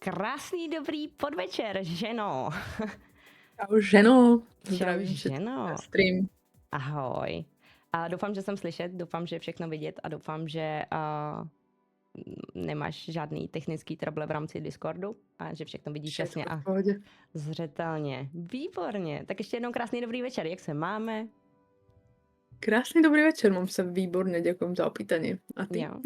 Krásný dobrý podvečer, ženo. Čau, ženo. Čau, Zdravím všetkých na ženo. stream. Ahoj. A doufám, že jsem slyšet, doufám, že je všechno vidět a doufám, že nemáš žádný technický trouble v rámci Discordu a že všechno vidíš jasně Všetko v a pohode. zřetelně. Výborně. Tak ještě jednou krásný dobrý večer. Jak se máme? Krásny dobrý večer, mám sa výborne, ďakujem za opýtanie. A ty? Jo.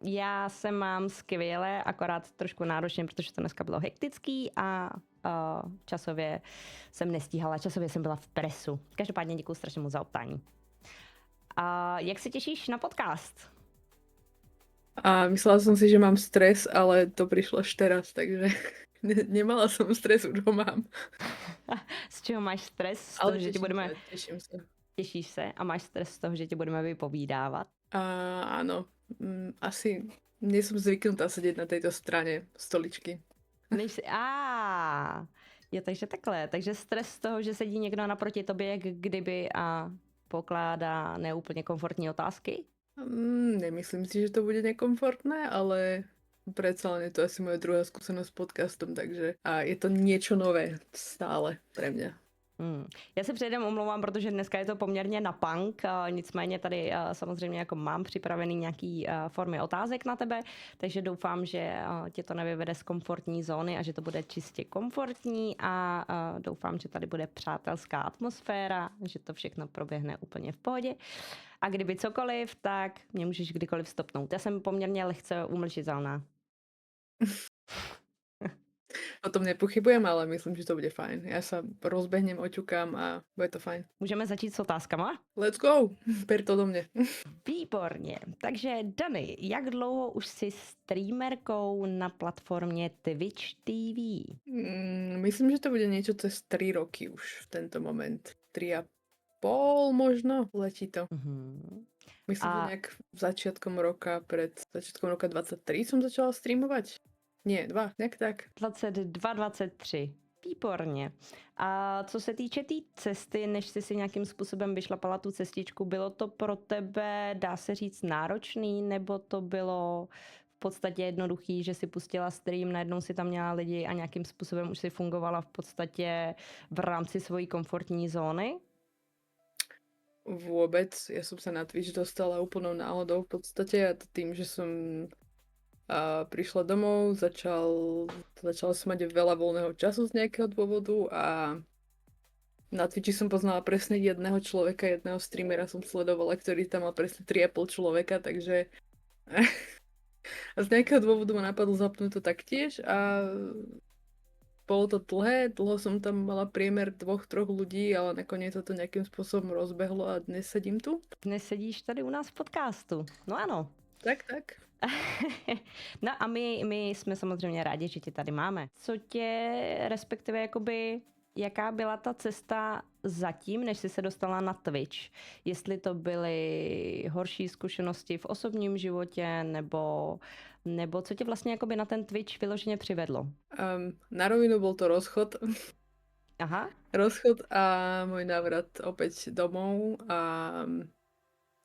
Já se mám skvěle, akorát trošku náročně, protože to dneska bylo hektický a časově jsem nestíhala, časově jsem byla v presu. Každopádně děkuji strašně moc za optání. A jak se těšíš na podcast? A myslela som si, že mám stres, ale to prišlo až teraz, takže nemala som stres, už ho mám. Z čeho máš stres? Z Ale toho, že ti budeme... teším sa. Těšíš se a máš stres z toho, že ti budeme vypovídávat? Áno, asi nie som zvyknutá sedieť na tejto strane stoličky. Jo, takže takhle. Takže stres z toho, že sedí někdo naproti tobě, jak kdyby a pokládá neúplně komfortní otázky? Nemyslím si, že to bude nekomfortné, ale predsa len je to asi moja druhá skúsenosť s podcastom, takže a je to niečo nové stále pre mňa. Já se předem omlouvám, protože dneska je to poměrně na punk, nicméně tady samozřejmě jako mám připravený nějaký formy otázek na tebe, takže doufám, že tě to nevyvede z komfortní zóny a že to bude čistě komfortní a doufám, že tady bude přátelská atmosféra, že to všechno proběhne úplně v pohodě. A kdyby cokoliv, tak mě můžeš kdykoliv stopnout. Já jsem poměrně lehce umlčitelná. O tom nepochybujem, ale myslím, že to bude fajn. Ja sa rozbehnem, oťukám a bude to fajn. Můžeme začít s otázkama? Let's go! Per to do mne. Výborně. Takže Dani, jak dlouho už jsi streamerkou na platformě Twitch TV? Myslím, že to bude niečo cez 3 roky už v tento moment. 3,5 možno, letí to. Myslím, že nejak začiatkom roka, pred začiatkom roka 23 som začala streamovať. Nie, 2, nejak tak. 22, 23. Výborně. A co se týče té cesty, než jsi si nějakým způsobem vyšlapala tu cestičku, bylo to pro tebe, dá se říct, náročný, nebo to bylo v podstatě jednoduchý, že si pustila stream, najednou si tam měla lidi a nějakým způsobem už si fungovala v podstatě v rámci svojí komfortní zóny? Vôbec. Ja som sa na Twitch dostala úplnou náhodou v podstate a to tým, že som prišla domov, začala som mať veľa voľného času z nejakého dôvodu a na Twitchi som poznala presne jedného človeka, jedného streamera som sledovala, ktorý tam mal presne 3,5 človeka, takže a z nejakého dôvodu ma napadlo zapnúť to taktiež a bolo to dlho som tam mala priemer 2-3 ľudí, ale nakoniec sa to nejakým spôsobom rozbehlo a dnes sedím tu. Dnes sedíš tady u nás v podcastu. No ano. Tak. No a my jsme samozřejmě rádi, že tě tady máme. Co tě, respektive jakoby, jaká byla ta cesta zatím, než jsi se dostala na Twitch? Jestli to byly horší zkušenosti v osobním životě, nebo co tě vlastně jakoby na ten Twitch vyloženě přivedlo? Na rovinu bol to rozchod. Aha. Rozchod a môj návrat opäť domov a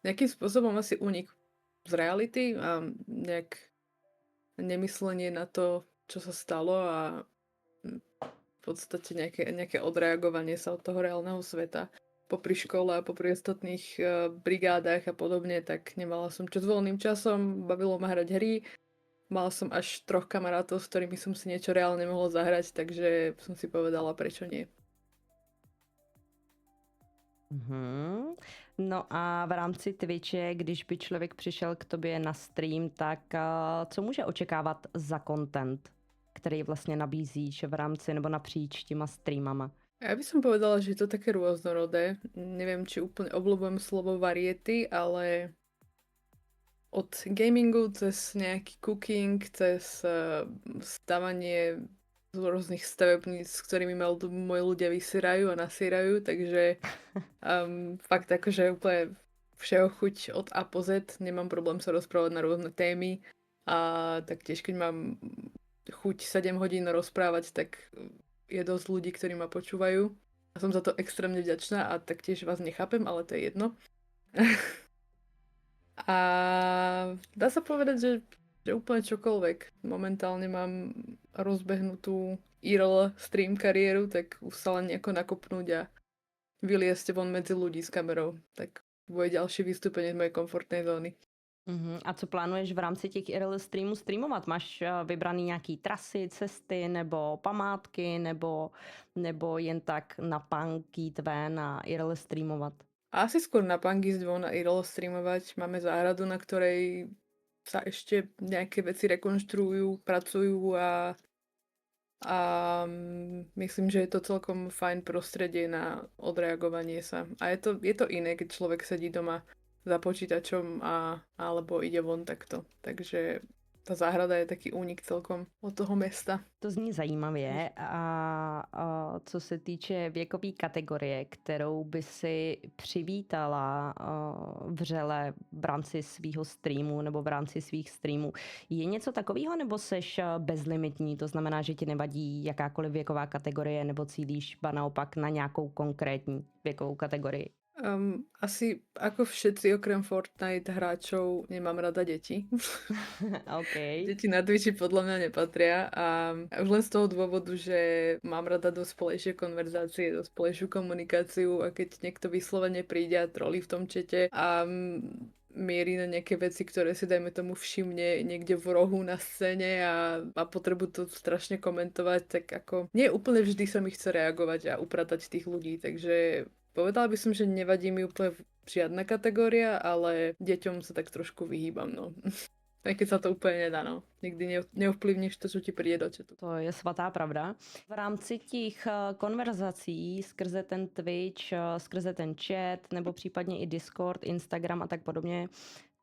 nejakým spôsobom asi únik z reality a nejak nemyslenie na to, čo sa stalo a v podstate nejaké odreagovanie sa od toho reálneho sveta. Popri škole a popri ostatných brigádach a podobne, tak nemala som čo s voľným časom, bavilo ma hrať hry. Mala som až 3 kamarátov, s ktorými som si niečo reálne mohla zahrať, takže som si povedala, prečo nie. No a v rámci Twitche, když by člověk přišel k tobě na stream, tak co může očekávat za content, který vlastně nabízíš v rámci nebo napříč těma streamama? Ja by som povedala, že je to také rôznorodé. Neviem, či úplne obľúbujem slovo variety, ale od gamingu cez nejaký cooking, cez stavanie rôznych stavebníc, s ktorými moji ľudia vysierajú a nasierajú, takže fakt akože úplne všeho chuť od A po Z, nemám problém sa rozprávať na rôzne témy a taktiež keď mám chuť 7 hodín rozprávať, tak je dosť ľudí, ktorí ma počúvajú a som za to extrémne vďačná a taktiež vás nechápem, ale to je jedno. A dá sa povedať, že Že úplne čokoľvek. Momentálne mám rozbehnutú IRL stream kariéru, tak už sa len nejako nakopnúť a vyliesť von medzi ľudí s kamerou. Tak bude ďalšie vystúpenie z mojej komfortnej zóny. A co plánuješ v rámci těch IRL streamů streamovat? Máš vybraný nějaký trasy, cesty nebo památky nebo jen tak na punk jít ven a IRL streamovat? Asi skôr na punk ísť von a IRL streamovať. Máme záhradu, na ktorej sa ešte nejaké veci rekonštruujú, pracujú a myslím, že je to celkom fajn prostredie na odreagovanie sa. A je to iné, keď človek sedí doma za počítačom alebo ide von takto. Takže ta záhrada je taký únik celkom od toho města. To zní zajímavě. A co se týče věkové kategorie, kterou by si přivítala vřele v rámci svýho streamu nebo v rámci svých streamů, je něco takového nebo seš bezlimitní? To znamená, že ti nevadí jakákoliv věková kategorie nebo cílíš ba naopak na nějakou konkrétní věkovou kategorii? Asi ako všetci okrem Fortnite hráčov nemám rada deti. Okay. Deti na Twitchi podľa mňa nepatria a už len z toho dôvodu, že mám rada dospelejšie konverzácie, dospelejšiu komunikáciu a keď niekto vyslovene príde a trolí v tom čete a mierí na nejaké veci, ktoré si dajme tomu všimne niekde v rohu na scéne a má potrebu to strašne komentovať, tak ako nie úplne vždy sa mi chce reagovať a upratať tých ľudí, takže povedala by som, že nevadí mi úplne žiadna kategória, ale deťom sa tak trošku vyhýbam, no. Aj keď sa to úplně nedá, no. Nikdy neovplyvníš to, co ti přijde do chatu. To je svatá pravda. V rámci těch konverzací skrze ten Twitch, skrze ten chat, nebo případně i Discord, Instagram a tak podobně,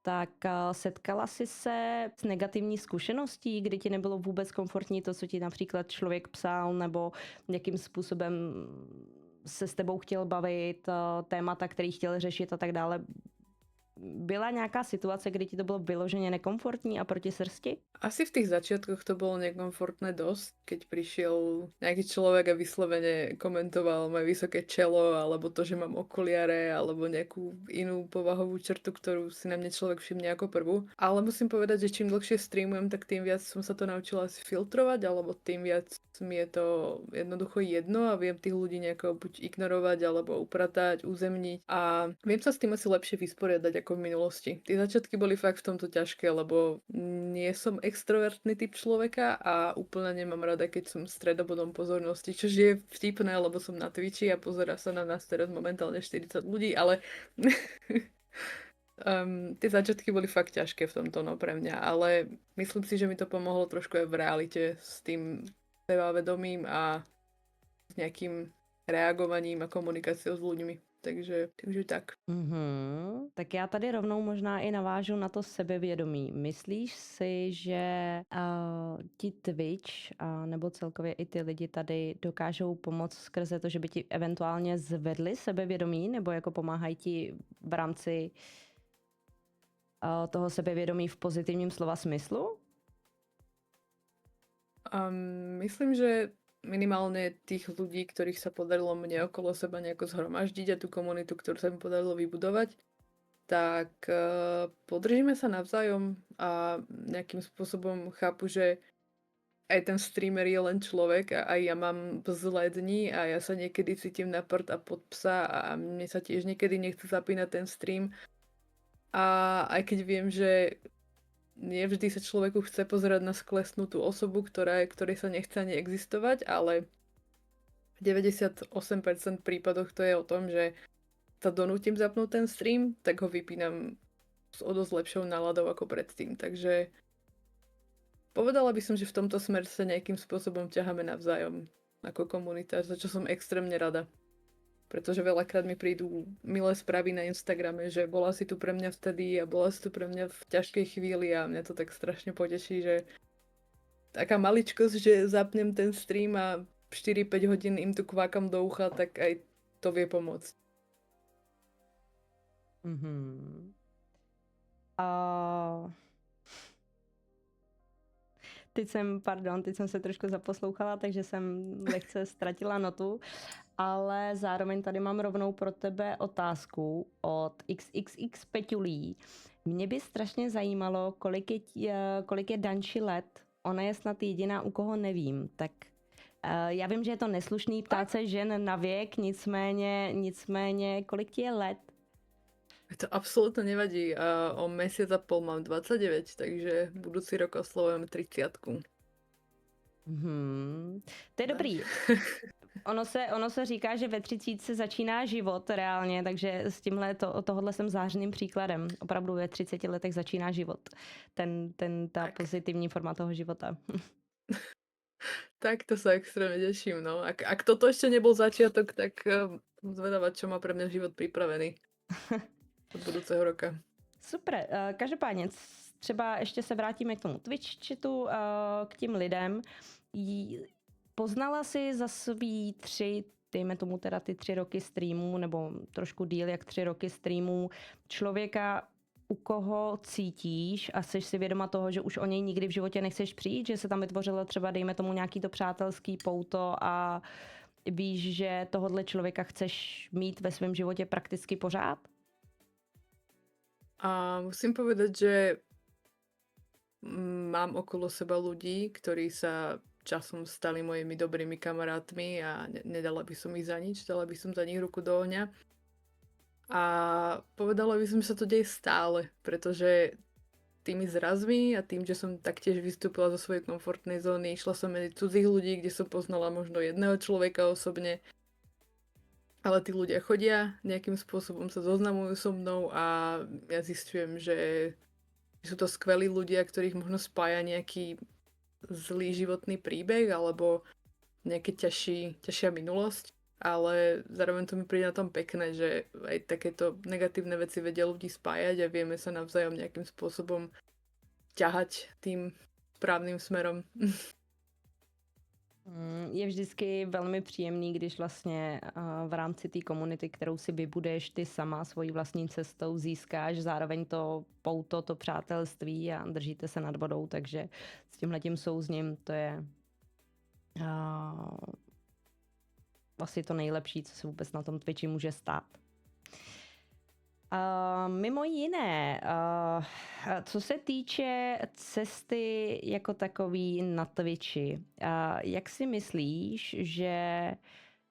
tak setkala jsi se s negativní zkušeností, kdy ti nebylo vůbec komfortní to, co ti například člověk psal, nebo jakým způsobem se s tebou chtěl bavit, témata, který chtěl řešit a tak dále. Byla nějaká situace, kdy ti to bylo vyloženě nekomfortní a proti srsti? Asi v tých začiatkoch to bolo nekomfortné dosť, keď prišiel nejaký človek a vyslovene komentoval moje vysoké čelo, alebo to, že mám okuliare, alebo nejakú inú povahovú črtu, ktorú si na mne človek všimne ako prvú. Ale musím povedať, že čím dlhšie streamujem, tak tým viac som sa to naučila asi filtrovať, alebo tým viac mi je to jednoducho jedno a viem tých ľudí nejako buď ignorovať, alebo upratať, uzemniť a viem sa s tým asi lepšie vysporiadať ako v minulosti. Tie začiatky boli fakt v tomto ťažké, lebo nie som extrovertný typ človeka a úplne nemám rada, keď som stredobodom pozornosti, čož je vtipné, lebo som na Twitchi a pozerá sa na nás teraz momentálne 40 ľudí, ale tie začiatky boli fakt ťažké v tomto, no pre mňa, ale myslím si, že mi to pomohlo trošku aj v realite s tým sebavedomím a s nejakým reagovaním a komunikáciou s ľuďmi. Takže tak. Tak já tady rovnou možná i navážu na to sebevědomí. Myslíš si, že ti Twitch nebo celkově i ty lidi tady dokážou pomoct skrze to, že by ti eventuálně zvedli sebevědomí nebo jako pomáhají ti v rámci toho sebevědomí v pozitivním slova smyslu? Myslím, že minimálne tých ľudí, ktorých sa podarilo mne okolo seba nejako zhromaždiť a tú komunitu, ktorú sa mi podarilo vybudovať, tak podržíme sa navzájom a nejakým spôsobom chápu, že aj ten streamer je len človek a aj ja mám zlé dni a ja sa niekedy cítim na prd a pod psa a mne sa tiež niekedy nechce zapínať ten stream. A aj keď viem, že nie vždy sa človeku chce pozerať na sklesnutú osobu, ktorej sa nechce ani existovať, ale v 98% prípadoch to je o tom, že sa donútim zapnúť ten stream, tak ho vypínam s o dosť lepšou náladou ako predtým. Takže povedala by som, že v tomto smere sa nejakým spôsobom ťaháme navzájom ako komunita, za čo som extrémne rada. Pretože veľakrát mi prídu milé správy na Instagrame, že bola si tu pre mňa vtedy a bola si tu pre mňa v ťažkej chvíli a mňa to tak strašne poteší, že taká maličkosť, že zapnem ten stream a 4-5 hodín im tu kvákam do ucha, tak aj to vie pomôcť. Teď jsem se trošku zaposlouchala, takže jsem lehce ztratila notu. ale zároveň tady mám rovnou pro tebe otázku od XXX Peťulí. Mě by strašně zajímalo, kolik je Danči let. Ona je snad jediná, u koho nevím. Tak já vím, že je to neslušný ptát se žen na věk, nicméně kolik ti je let? To absolútne nevadí. O mesiac a pol mám 29, takže budúci rok oslavujem 30. To je dobrý. Ono se říká, že ve 30 začíná život reálně, takže s tohle jsem zářným příkladem. Opravdu ve 30 letech začíná život. Ta pozitivní forma toho života. Tak to sa extrémne teším, no. Ak toto ešte nebol začiatok, tak zvedavať, čo má pre mňa život pripravený od budúceho roka. Super. Každopádně, třeba ještě se vrátíme k tomu Twitch chatu, k tím lidem. Poznala si za svý 3, dejme tomu teda ty 3 roky streamů, nebo trošku díl jak 3 roky streamů, člověka, u koho cítíš a jsi si vědoma toho, že už o něj nikdy v životě nechceš přijít, že se tam vytvořilo třeba, dejme tomu, nějaký to přátelský pouto a víš, že tohodle člověka chceš mít ve svém životě prakticky pořád? A musím povedať, že mám okolo seba ľudí, ktorí sa časom stali mojimi dobrými kamarátmi a nedala by som ich za nič, dala by som za nich ruku do ohňa. A povedala by som, že sa to deje stále, pretože tými zrazmi a tým, že som taktiež vystúpila zo svojej komfortnej zóny, išla som medzi cudzích ľudí, kde som poznala možno jedného človeka osobne, ale tí ľudia chodia, nejakým spôsobom sa zoznamujú so mnou a ja zistujem, že sú to skvelí ľudia, ktorých možno spája nejaký zlý životný príbeh alebo nejaká ťažšia minulosť, ale zároveň to mi príde na tom pekné, že aj takéto negatívne veci vedia ľudí spájať a vieme sa navzájom nejakým spôsobom ťahať tým správným smerom. Je vždycky velmi příjemný, když vlastně v rámci té komunity, kterou si vybudeš ty sama svojí vlastní cestou, získáš zároveň to pouto, to přátelství a držíte se nad vodou, takže s tímhletím souzním to je vlastně to nejlepší, co se vůbec na tom Twitchi může stát. Mimo jiné, co se týče cesty jako takový na Twitchi, jak si myslíš, že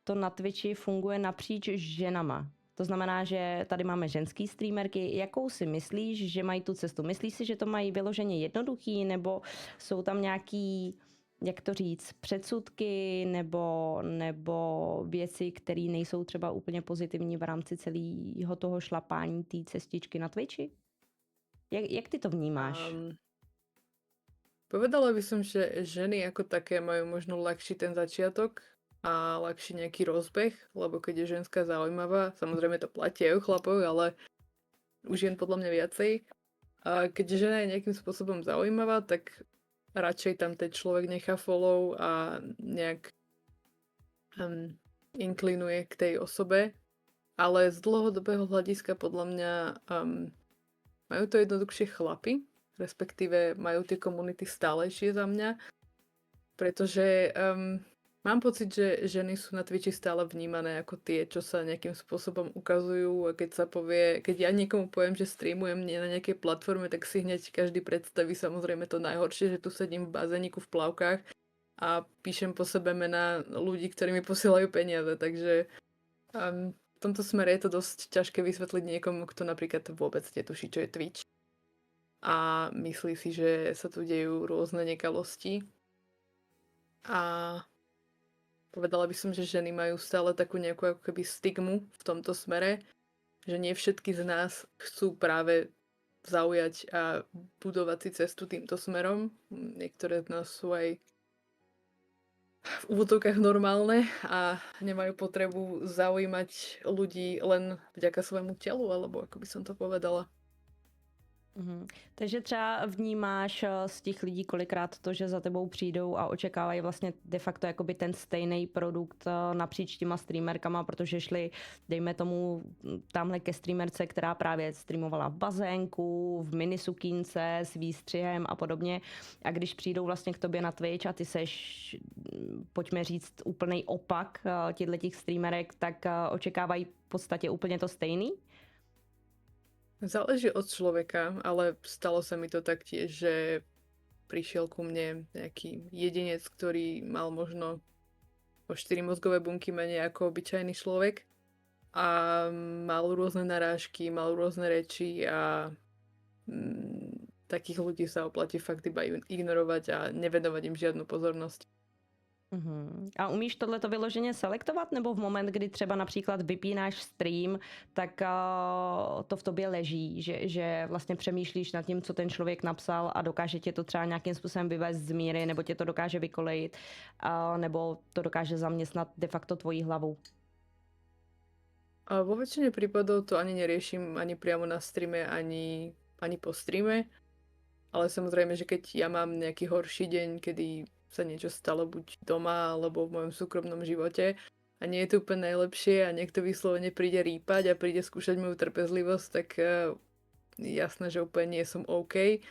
to na Twitchi funguje napříč ženama? To znamená, že tady máme ženský streamerky. Jakou si myslíš, že mají tu cestu? Myslíš si, že to mají vyloženě jednoduchý, nebo jsou tam nějaký, jak to říct, předsudky nebo věci, které nejsou třeba úplně pozitivní v rámci celého toho šlapání té cestičky na Twitchi? Jak ty to vnímáš? Povedala by som, že ženy ako také majú možno ľahší ten začiatok a ľahší nejaký rozbeh, lebo keď je ženská zaujímavá, samozrejme to platí aj o chlapoch, ale už jen podľa mňa viacej. A keď žena je nejakým spôsobom zaujímavá, tak radšej tam ten človek nechá follow a nejak inklinuje k tej osobe. Ale z dlhodobého hľadiska podľa mňa majú to jednoduchšie chlapi, respektíve majú tie komunity stálejšie za mňa, pretože mám pocit, že ženy sú na Twitchi stále vnímané ako tie, čo sa nejakým spôsobom ukazujú a keď ja niekomu poviem, že streamujem na nejakej platforme, tak si hneď každý predstaví samozrejme to najhoršie, že tu sedím v bazéniku v plavkách a píšem po sebe mená ľudí, ktorí mi posielajú peniaze, takže v tomto smere je to dosť ťažké vysvetliť niekomu, kto napríklad vôbec netuší, čo je Twitch a myslí si, že sa tu dejú rôzne nekalosti. A povedala by som, že ženy majú stále takú nejakú ako keby stigmu v tomto smere, že nie všetky z nás chcú práve zaujať a budovať si cestu týmto smerom. Niektoré z nás sú aj v úvodzovkách normálne a nemajú potrebu zaujímať ľudí len vďaka svojmu telu, alebo ako by som to povedala. Mhm. Takže třeba vnímáš z těch lidí kolikrát to, že za tebou přijdou a očekávají vlastně de facto jakoby ten stejný produkt napříč těma streamerkama, protože šli, dejme tomu, tamhle ke streamerce, která právě streamovala v bazénku, v minisukínce, s výstřihem a podobně. A když přijdou vlastně k tobě na Twitch a ty seš, pojďme říct, úplný opak těch streamerek, tak očekávají v podstatě úplně to stejný? Záleží od človeka, ale stalo sa mi to taktiež, že prišiel ku mne nejaký jedinec, ktorý mal možno o 4 mozgové bunky menej ako obyčajný človek a mal rôzne narážky, mal rôzne reči a takých ľudí sa oplatí fakt iba ignorovať a nevenovať im žiadnu pozornosť. A umíš tohleto vyloženě selektovat, nebo v moment, kdy třeba například vypínáš stream, tak to v tobě leží, že vlastně přemýšlíš nad tím, co ten člověk napsal a dokáže tě to třeba nějakým způsobem vyvést z míry, nebo tě to dokáže vykolejit, nebo to dokáže zaměstnat de facto tvoji hlavu? A vo väčšine prípadov to ani neriešim ani priamo na streame, ani po streame, ale samozrejme, že keď ja mám nejaký horší deň, kedy sa niečo stalo buď doma alebo v mojom súkromnom živote a nie je to úplne najlepšie a niekto vyslovene príde rýpať a príde skúšať moju trpezlivosť, tak jasné, že úplne nie som OK.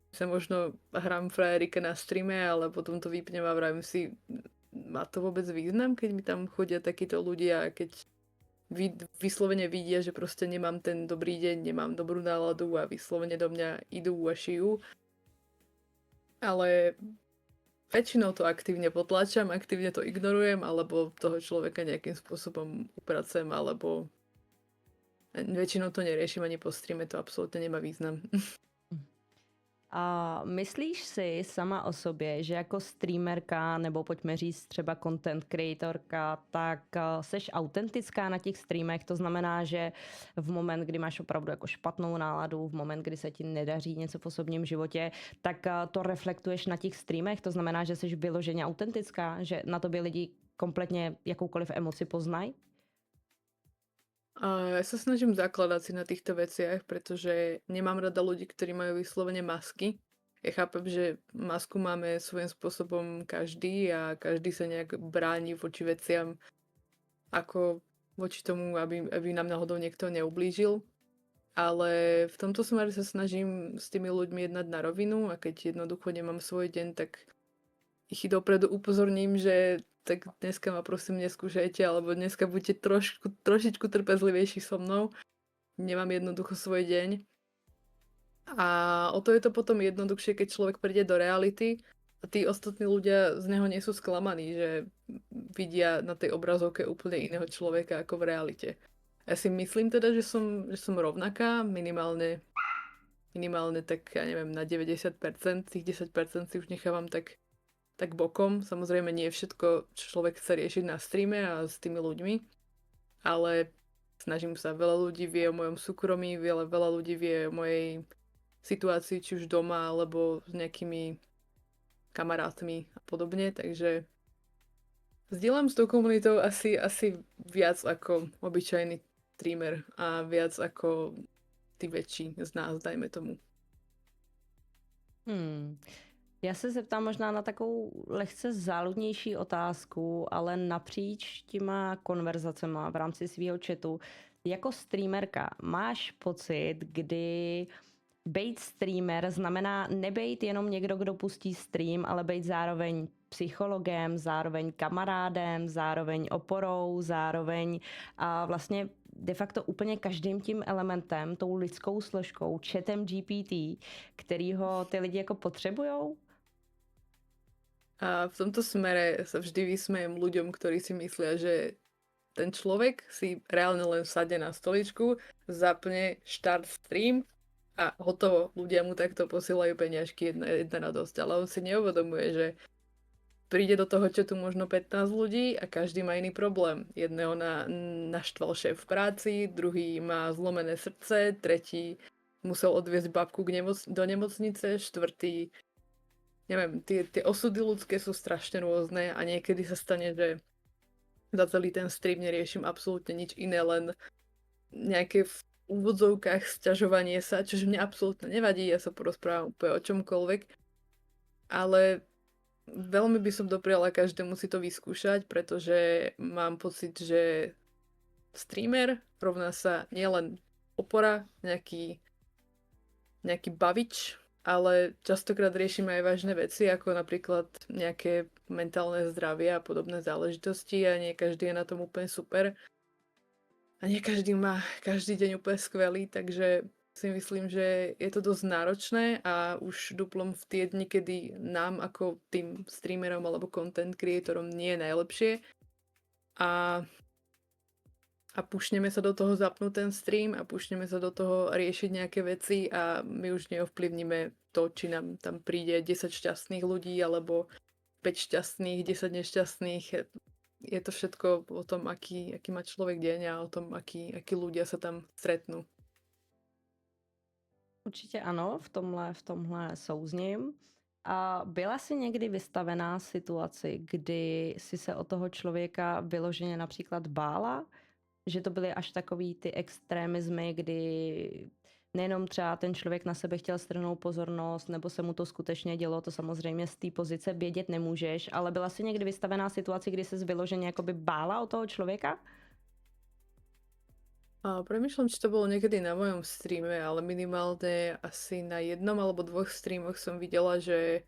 Sa možno hrám frajerika na streame, ale potom to vypnem a vravím si, má to vôbec význam, keď mi tam chodia takíto ľudia, keď vyslovene vidia, že proste nemám ten dobrý deň, nemám dobrú náladu a vyslovene do mňa idú a šijú. Ale väčšinou to aktívne potlačam, aktívne to ignorujem, alebo toho človeka nejakým spôsobom upracujem, alebo väčšinou to neriešim ani po streame, to absolútne nemá význam. A myslíš si sama o sobě, že jako streamerka nebo pojďme říct třeba content creatorka, tak seš autentická na těch streamech, to znamená, že v moment, kdy máš opravdu jako špatnou náladu, v moment, kdy se ti nedaří něco v osobním životě, tak to reflektuješ na těch streamech, to znamená, že seš vyloženě autentická, že na tobě lidi kompletně jakoukoliv emoci poznají? A ja sa snažím zakladať si na týchto veciach, pretože nemám rada ľudí, ktorí majú vyslovene masky. Ja chápem, že masku máme svojím spôsobom každý a každý sa nejak bráni voči veciam, ako voči tomu, aby nám náhodou niekto neublížil. Ale v tomto smere sa snažím s tými ľuďmi jednať na rovinu a keď jednoducho nemám svoj deň, tak ich dopredu upozorním, že tak dneska ma prosím neskúšajte, alebo dneska buďte trošičku trpezlivejší so mnou. Nemám jednoducho svoj deň. A o to je to potom jednoduchšie, keď človek príde do reality a tí ostatní ľudia z neho nie sú sklamaní, že vidia na tej obrazovke úplne iného človeka ako v realite. Ja si myslím teda, že som rovnaká, minimálne tak, ja neviem, na 90%, tých 10% si už nechávam tak bokom. Samozrejme nie všetko človek chce riešiť na streame a s tými ľuďmi, ale snažím sa. Veľa ľudí vie o mojom súkromí, veľa ľudí vie o mojej situácii, či už doma, alebo s nejakými kamarátmi a podobne, takže zdieľam s tou komunitou asi viac ako obyčajný streamer a viac ako tí väčší z nás, dajme tomu. Já se zeptám možná na takovou lehce záludnější otázku, ale napříč těma konverzacema v rámci svého chatu. Jako streamerka máš pocit, kdy bejt streamer znamená nebejt jenom někdo, kdo pustí stream, ale bejt zároveň psychologem, zároveň kamarádem, zároveň oporou, zároveň a vlastně de facto úplně každým tím elementem, tou lidskou složkou, chatem GPT, kterýho ty lidi jako potřebujou? A v tomto smere sa vždy vysmejem ľuďom, ktorí si myslia, že ten človek si reálne len sadne na stoličku, zapne štart stream a hotovo. Ľudia mu takto posielajú peniažky, jedna radosť. Ale on si neuvedomuje, že príde do toho chatu možno 15 ľudí a každý má iný problém. Jedného naštval šéf v práci, druhý má zlomené srdce, tretí musel odviesť babku do nemocnice, štvrtý neviem, tie osudy ľudské sú strašne rôzne a niekedy sa stane, že za celý ten stream neriešim absolútne nič iné, len nejaké úvodzovkách sťažovanie sa, čož mne absolútne nevadí, ja sa porozprávam úplne o čomkoľvek, ale veľmi by som dopriala každému si to vyskúšať, pretože mám pocit, že streamer rovná sa nielen opora, nejaký bavič, ale častokrát riešime aj vážne veci, ako napríklad nejaké mentálne zdravie a podobné záležitosti a nie každý je na tom úplne super. A nie každý má každý deň úplne skvelý, takže si myslím, že je to dosť náročné a už duplom v tie dni, kedy nám ako tým streamerom alebo content creatorom nie je najlepšie a pušneme sa do toho zapnúť ten stream a pušneme sa do toho riešiť nejaké veci a my už neovplyvníme to, či nám tam príde 10 šťastných ľudí alebo 5 šťastných, 10 nešťastných. Je to všetko o tom, aký má človek deň a o tom, akí ľudia sa tam stretnú. Určitě ano, v tomhle souzním. A byla jsi někdy vystavená situaci, kdy si se o toho člověka vyloženě například bála? Že to byly až takový ty extrémizmy, kdy nejenom třeba ten člověk na sebe chtěl strhnout pozornost, nebo se mu to skutečně dělo, to samozřejmě z té pozice vědět nemůžeš, ale byla jsi někdy vystavená situaci, kdy ses vyloženě jakoby bála o toho člověka? A premýšľam, či to bolo niekedy na mojom streame, ale minimálne asi na jednom alebo dvoch streamoch som videla, že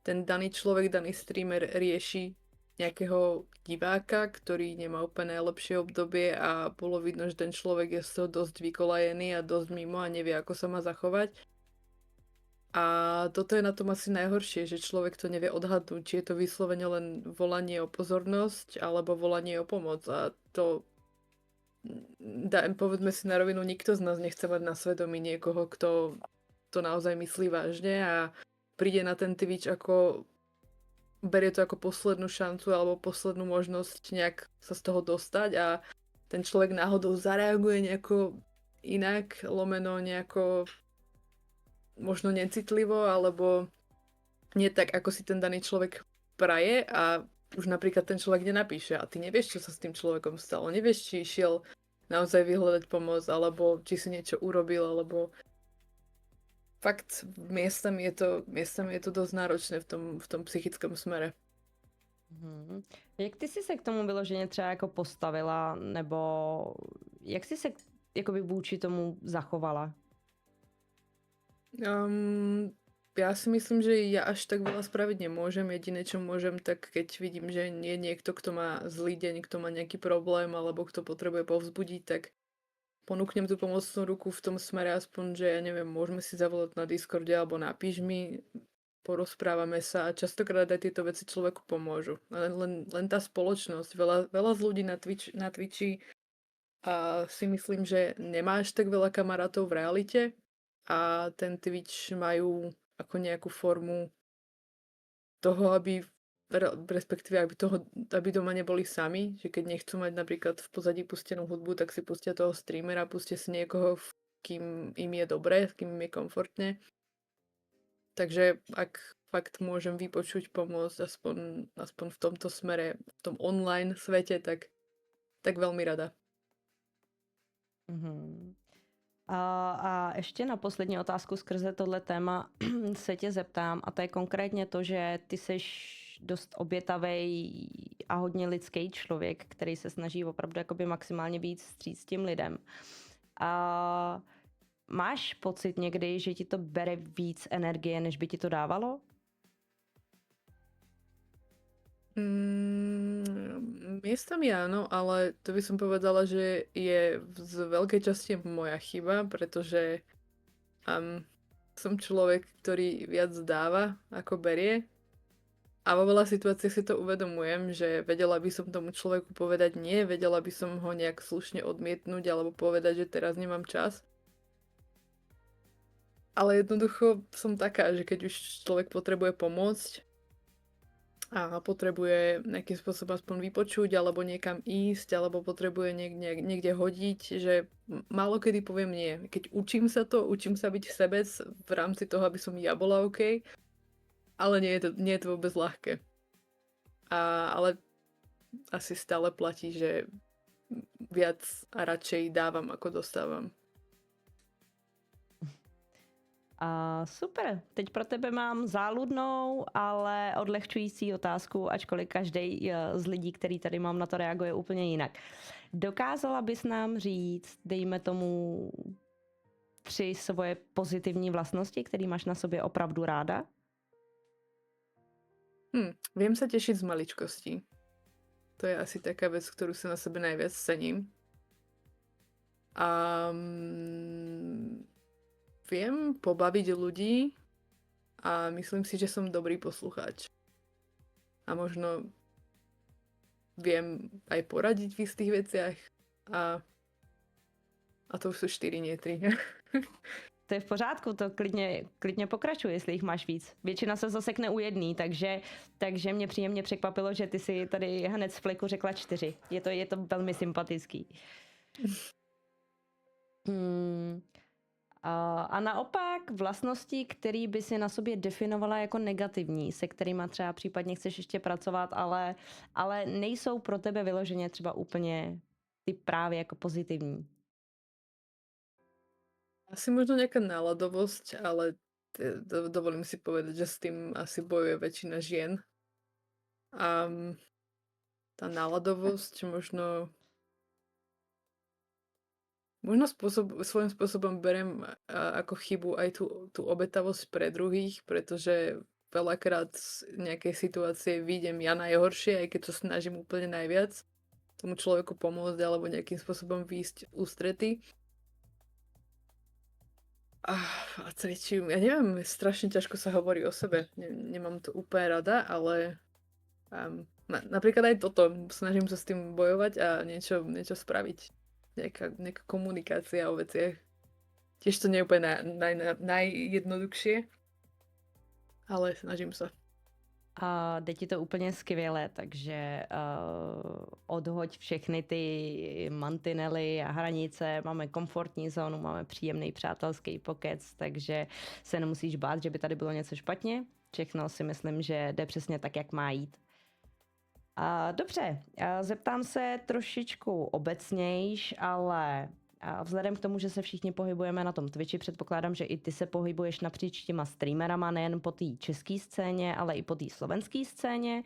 ten daný človek, daný streamer rieši nejakého diváka, ktorý nemá úplne najlepšie obdobie a bolo vidno, že ten človek je z toho dosť vykolajený a dosť mimo a nevie, ako sa má zachovať. A toto je na tom asi najhoršie, že človek to nevie odhadnúť, či je to vyslovene len volanie o pozornosť alebo volanie o pomoc. A to povedzme si na rovinu, nikto z nás nechce mať na svedomí niekoho, kto to naozaj myslí vážne a príde na ten Twitch ako berie to ako poslednú šancu alebo poslednú možnosť nejak sa z toho dostať a ten človek náhodou zareaguje nejako inak, lomeno nejako možno necitlivo alebo nie tak, ako si ten daný človek praje a už napríklad ten človek nenapíše a ty nevieš, čo sa s tým človekom stalo. Nevieš, či išiel naozaj vyhľadať pomoc, alebo či si niečo urobil, alebo fakt miestami je to dosť náročné v tom psychickom smere. Jak ty jsi se k tomu vyloženě třeba jako postavila, nebo jak jsi se jakoby vůči tomu zachovala? Ja si myslím, že ja až tak veľa spraviť nemôžem. Jediné, čo môžem, tak keď vidím, že je niekto, kto má zlý deň, kto má nejaký problém, alebo kto potrebuje povzbudiť, tak ponúknem tú pomocnú ruku v tom smere aspoň, že ja neviem, môžeme si zavolať na Discorde alebo napíš mi, porozprávame sa a častokrát aj tieto veci človeku pomôžu. Len tá spoločnosť, veľa z ľudí na Twitchi a si myslím, že nemá až tak veľa kamarátov v realite a ten Twitch majú ako nejakú formu toho, respektíve aby doma neboli sami, že keď nechcú mať napríklad v pozadí pustenú hudbu, tak si pustia toho streamera, pustia si niekoho, kým im je dobre, kým im je komfortne. Takže ak fakt môžem vypočuť, pomôcť aspoň v tomto smere, v tom online svete, tak veľmi rada. Mm-hmm. A ještě na poslední otázku skrze tohle téma se tě zeptám, a to je konkrétně to, že ty jsi dost obětavej a hodně lidský člověk, který se snaží opravdu jakoby maximálně být vstříc tím lidem. A máš pocit někdy, že ti to bere víc energie, než by ti to dávalo? Miestami áno, ale to by som povedala, že je z veľkej časti moja chyba, pretože som človek, ktorý viac dáva, ako berie. A vo veľa situáciách si to uvedomujem, že vedela by som tomu človeku povedať nie, vedela by som ho nejak slušne odmietnúť alebo povedať, že teraz nemám čas. Ale jednoducho som taká, že keď už človek potrebuje pomôcť, a potrebuje nejakým spôsobom aspoň vypočuť, alebo niekam ísť, alebo potrebuje niekde hodiť, že málo kedy poviem nie. Keď učím sa byť sebec v rámci toho, aby som ja bola OK, ale nie je to vôbec ľahké. Ale asi stále platí, že viac a radšej dávam, ako dostávam. Super, teď pro tebe mám záludnou, ale odlehčující otázku, ačkoliv každý z lidí, který tady mám na to reaguje úplně jinak. Dokázala bys nám říct, dejme tomu, 3 svoje pozitivní vlastnosti, které máš na sobě opravdu ráda? Viem sa tešiť z maličkostí. To je asi taká vec, ktorú si na sebe najviac cením. A viem pobaviť ľudí a myslím si, že som dobrý poslucháč. A možno viem aj poradiť v istých veciach a to už sú 4, nie 3. To je v pořádku, to klidně pokračuj, jestli jich máš víc. Většina se zasekne u jedný, takže mě příjemně překvapilo, že ty si tady hned z fleku řekla 4. Je to velmi sympatický. A naopak vlastnosti, které by si na sobě definovala jako negativní, se kterými třeba případně chceš ještě pracovat, ale nejsou pro tebe vyloženě třeba úplně ty právě jako pozitivní. Asi možno nejaká náladovosť, ale dovolím si povedať, že s tým asi bojuje väčšina žien. A tá náladovosť možno svojím spôsobom berem ako chybu aj tú obetavosť pre druhých, pretože veľakrát z nejakej situácie vyjdem ja najhoršie, aj keď to snažím úplne najviac tomu človeku pomôcť alebo nejakým spôsobom výjsť ústrety. A tretí, ja neviem, strašne ťažko sa hovorí o sebe. Nemám to úplne rada, ale napríklad aj toto. Snažím sa s tým bojovať a niečo spraviť. Nejaká komunikácia o veciach. Tiež to nie je úplne najjednoduchšie, ale snažím sa. A jde ti to úplně skvěle, takže odhoď všechny ty mantinely a hranice, máme komfortní zónu, máme příjemný přátelský pokec, takže se nemusíš bát, že by tady bylo něco špatně. Všechno si myslím, že jde přesně tak, jak má jít. Dobře, zeptám se trošičku obecnějš, ale vzhledem k tomu, že se všichni pohybujeme na tom Twitchi, předpokládám, že i ty se pohybuješ napříč těma streamerama, nejen po té české scéně, ale i po té slovenské scéně.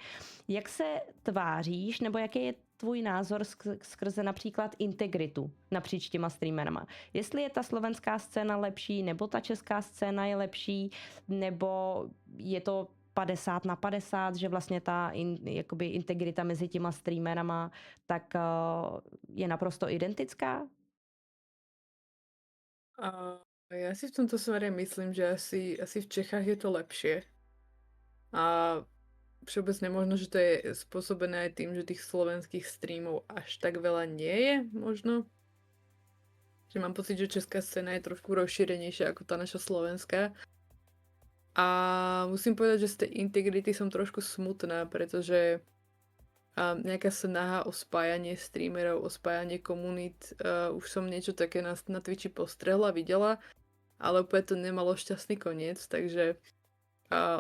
Jak se tváříš, nebo jaký je tvůj názor skrze například integritu napříč těma streamerama? Jestli je ta slovenská scéna lepší, nebo ta česká scéna je lepší, nebo je to 50/50, že vlastně ta jakoby integrita mezi těma streamerama tak je naprosto identická? Ja si v tomto smere myslím, že asi v Čechách je to lepšie. A všeobecne možno, že to je spôsobené aj tým, že tých slovenských streamov až tak veľa nie je, možno. Že mám pocit, že česká scéna je trošku rozšírenejšia ako tá naša slovenská. A musím povedať, že z tej integrity som trošku smutná, pretože nejaká snaha o spájanie streamerov, o spájanie komunít, už som niečo také na Twitchi postrehla, videla, ale úplne to nemalo šťastný koniec, takže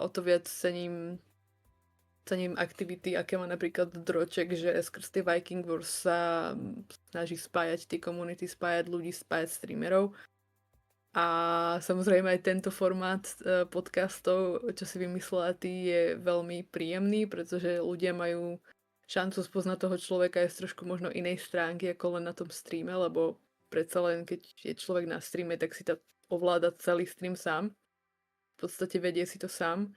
o to viac cením aktivity, aké má napríklad Droček, že skrz tie Viking Wars sa snaží spájať tie komunity, spájať ľudí, spájať streamerov. A samozrejme aj tento formát podcastov, čo si vymyslela ty, je veľmi príjemný, pretože ľudia majú šancu spoznať toho človeka aj z trošku možno inej stránky ako len na tom streame, lebo predsa len keď je človek na streame, tak si to ovláda celý stream sám. V podstate vedie si to sám.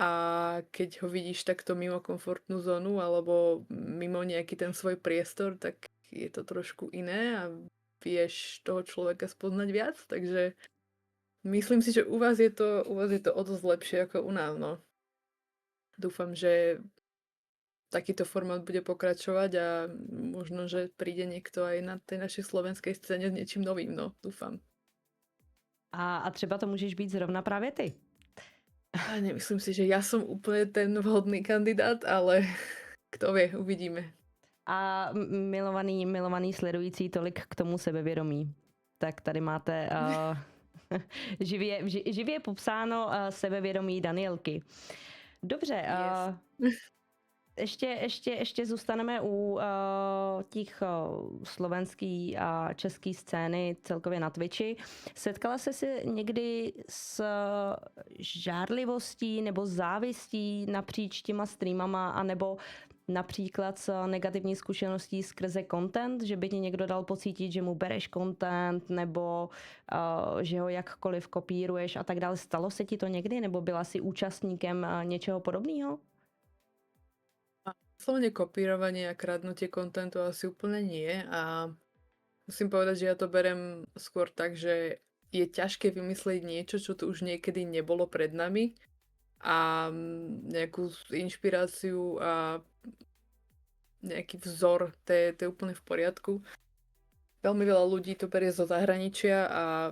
A keď ho vidíš takto mimo komfortnú zónu alebo mimo nejaký ten svoj priestor, tak je to trošku iné a vieš toho človeka spoznať viac, takže myslím si, že u vás je to o dosť lepšie ako u nás, no. Dúfam, že takýto formát bude pokračovať a možno, že príde niekto aj na tej našej slovenskej scéne s niečím novým, no, dúfam. A třeba to můžeš být zrovna právě ty. Nemyslím si, že ja som úplne ten vhodný kandidát, ale kto vie, uvidíme. A milovaný sledující, tolik k tomu sebevědomí. Tak tady máte živě popsáno sebevědomí Danielky. Dobře. Yes. ještě zůstaneme u těch slovenský a český scény celkově na Twitchi. Setkala jsi se někdy s žárlivostí nebo závistí napříč těma streamama, anebo například s negativní zkušeností skrze content, že by ti někdo dal pocítit, že mu bereš content, nebo že ho jakkoliv kopíruješ a tak dále. Stalo se ti to někdy, nebo byla jsi účastníkem něčeho podobného? Slovne kopírovanie a kradnutie kontentu asi úplne nie a musím povedať, že ja to berem skôr tak, že je ťažké vymyslieť niečo, čo tu už niekedy nebolo pred nami a nejakú inšpiráciu a nejaký vzor, to je úplne v poriadku. Veľmi veľa ľudí to berie zo zahraničia a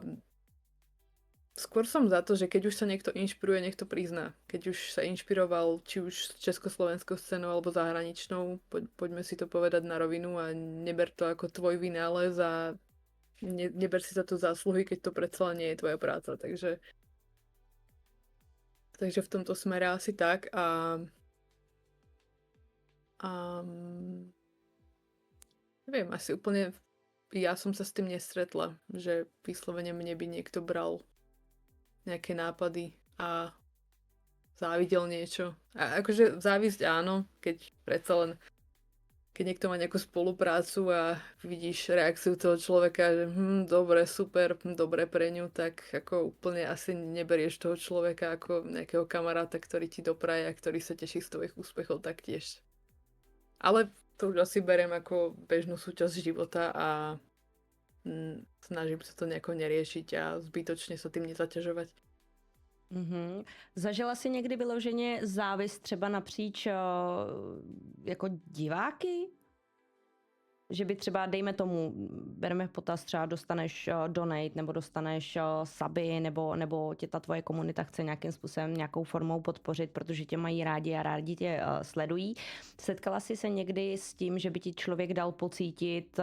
skôr som za to, že keď už sa niekto inšpiruje, nech to prizná. Keď už sa inšpiroval či už československou scénou alebo zahraničnou, poďme si to povedať na rovinu a neber to ako tvoj vynález a neber si za to zásluhy, keď to predsa len nie je tvoja práca. Takže v tomto smere asi tak a neviem, asi úplne ja som sa s tým nestretla, že vyslovene mne by niekto bral nejaké nápady a závidel niečo. A akože závisť áno, keď predsa len keď niekto má nejakú spoluprácu a vidíš reakciu toho človeka, že dobre, super, dobre pre ňu, tak ako úplne asi neberieš toho človeka ako nejakého kamaráta, ktorý ti dopraje a ktorý sa teší z tvojich úspechov taktiež. Ale to už asi beriem ako bežnú súčasť života a snažím sa to nejako neriešiť a zbytočne sa tým nezaťažovať. Mm-hmm. Zažila jsi někdy vyloženě závist třeba napříč jako diváky? Že by třeba, dejme tomu, bereme v potaz, třeba dostaneš donate nebo dostaneš suby nebo tě ta tvoje komunita chce nějakým způsobem, nějakou formou podpořit, protože tě mají rádi a rádi tě sledují. Setkala jsi se někdy s tím, že by ti člověk dal pocítit,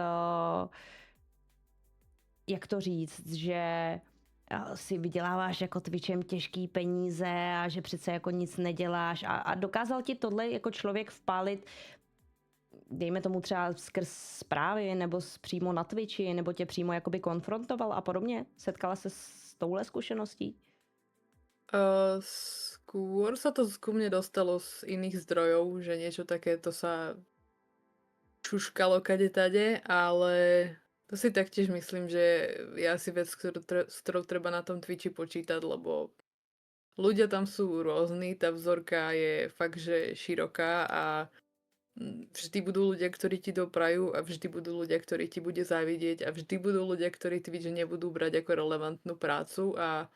jak to říct, že si vyděláváš jako Twitchem těžký peníze a že přece jako nic neděláš a dokázal ti tohle jako člověk vpálit, dejme tomu třeba skrz zprávy nebo přímo na Twitchi, nebo tě přímo jakoby konfrontoval a podobně? Setkala se s touhle zkušeností? Skôr sa to ku mne dostalo z iných zdrojov, že niečo takéto sa čuškalo kade tade, ale to si taktiež myslím, že je asi vec, s ktorou treba na tom Twitchi počítať, lebo ľudia tam sú rôzni, tá vzorka je fakt, že široká a vždy budú ľudia, ktorí ti doprajú a vždy budú ľudia, ktorí ti bude závidieť a vždy budú ľudia, ktorí Twitch nebudú brať ako relevantnú prácu a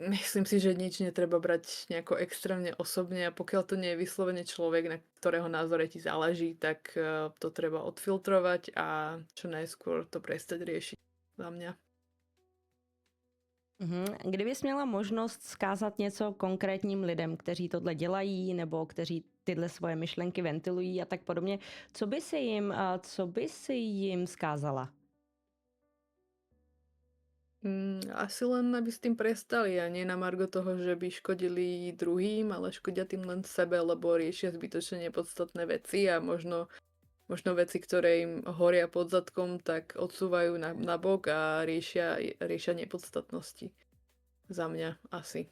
myslím si, že nič netreba brať nejako extrémne osobne a pokiaľ to nie je vyslovene človek, na ktorého názore ti záleží, tak to treba odfiltrovať a čo najskôr to prestať riešiť za mňa. Kdybys měla možnost zkázat něco konkrétním lidem, kteří tohle dělají nebo kteří tyhle svoje myšlenky ventilují a tak podobně, co by si jim zkázala? Asi len, aby s tým prestali a nie na margo toho, že by škodili druhým, ale škodia tým len sebe, lebo riešia zbytočne nepodstatné veci a možno veci, ktoré im horia pod zadkom, tak odsúvajú na bok a riešia nepodstatnosti. Za mňa asi.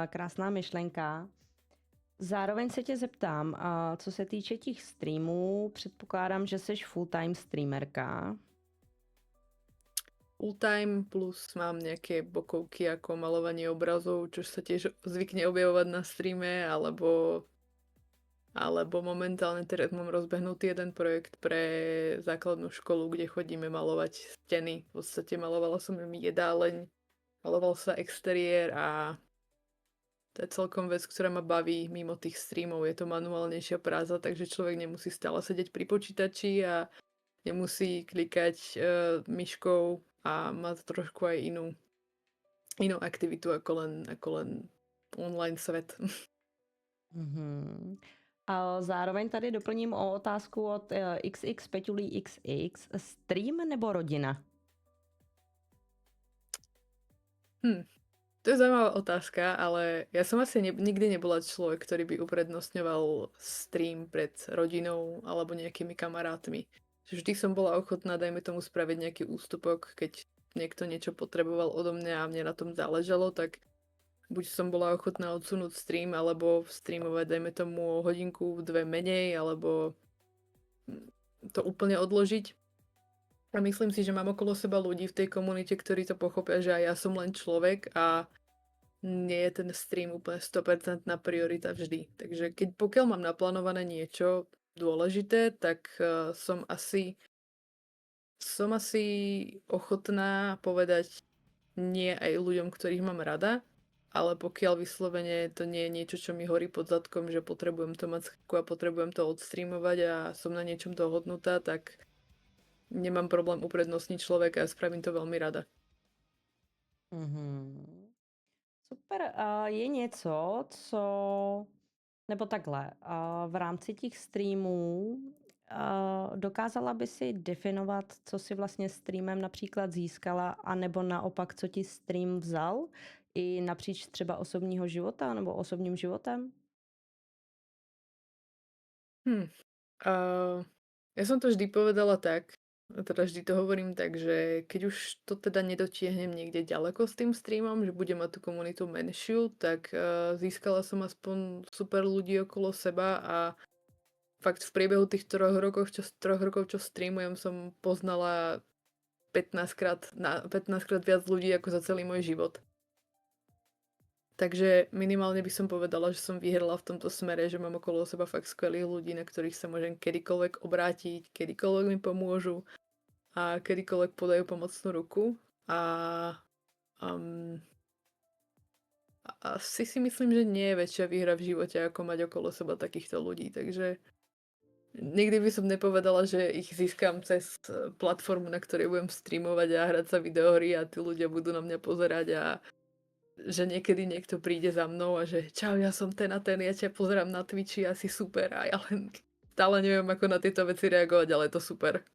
Krásná myšlenka. Zároveň se tě zeptám, co se týče těch streamů, předpokládám, že jsi full-time streamerka. Full-time plus mám nejaké bokovky ako malovanie obrazov, čo sa tiež zvykne objavovať na streame, alebo momentálne teraz mám rozbehnutý jeden projekt pre základnú školu, kde chodíme malovať steny. V podstate malovala som im jedáleň, maloval sa exteriér a to je celkom vec, ktorá ma baví mimo tých streamov. Je to manuálnejšia práca, takže človek nemusí stále sedieť pri počítači a nemusí klikať myškou a má trošku aj inú aktivitu ako len online svet. A zároveň tady doplním o otázku od XX Petulí XX. Stream nebo rodina? To je zaujímavá otázka, ale ja som asi nikdy nebola človek, ktorý by uprednostňoval stream pred rodinou alebo nejakými kamarátmi. Že vždy som bola ochotná, dajme tomu, spraviť nejaký ústupok, keď niekto niečo potreboval odo mňa a mne na tom záležalo, tak buď som bola ochotná odsunúť stream, alebo streamovať, dajme tomu, o hodinku, dve menej, alebo to úplne odložiť. A myslím si, že mám okolo seba ľudí v tej komunite, ktorí to pochopia, že aj ja som len človek a nie je ten stream úplne 100% priorita vždy. Takže pokiaľ mám naplánované niečo dôležité, tak som asi ochotná povedať nie aj ľuďom, ktorých mám rada, ale pokiaľ vyslovene to nie je niečo, čo mi horí pod zadkom, že potrebujem to mať skúšku a potrebujem to odstreamovať a som na niečom dohodnutá, tak nemám problém uprednostniť človeka a spravím to veľmi rada. Mhm. Super. Je něco, co... Nebo takhle, v rámci těch streamů dokázala by si definovat, co si vlastně streamem například získala, anebo naopak, co ti stream vzal, i napříč třeba osobního života nebo osobním životem? Hm. Uh, ja som to vždy povedala tak, teda vždy to hovorím tak, že keď už to teda nedotiahnem niekde ďaleko s tým streamom, že budem mať tú komunitu menšiu, tak získala som aspoň super ľudí okolo seba a fakt v priebehu tých 3 rokov, čo streamujem, som poznala 15 krát viac ľudí ako za celý môj život. Takže minimálne by som povedala, že som vyhrala v tomto smere, že mám okolo seba fakt skvelých ľudí, na ktorých sa môžem kedykoľvek obrátiť, kedykoľvek mi pomôžu a kedykoľvek podajú pomocnú ruku. A um, asi si myslím, že nie je väčšia výhra v živote, ako mať okolo seba takýchto ľudí. Takže nikdy by som nepovedala, že ich získam cez platformu, na ktorej budem streamovať a hrať sa videohry a tí ľudia budú na mňa pozerať a že niekedy niekto príde za mnou a že čau, ja som ten a ten, ja ťa pozerám na Twitchi, asi super a ja len stále neviem, ako na tieto veci reagovať, ale je to super.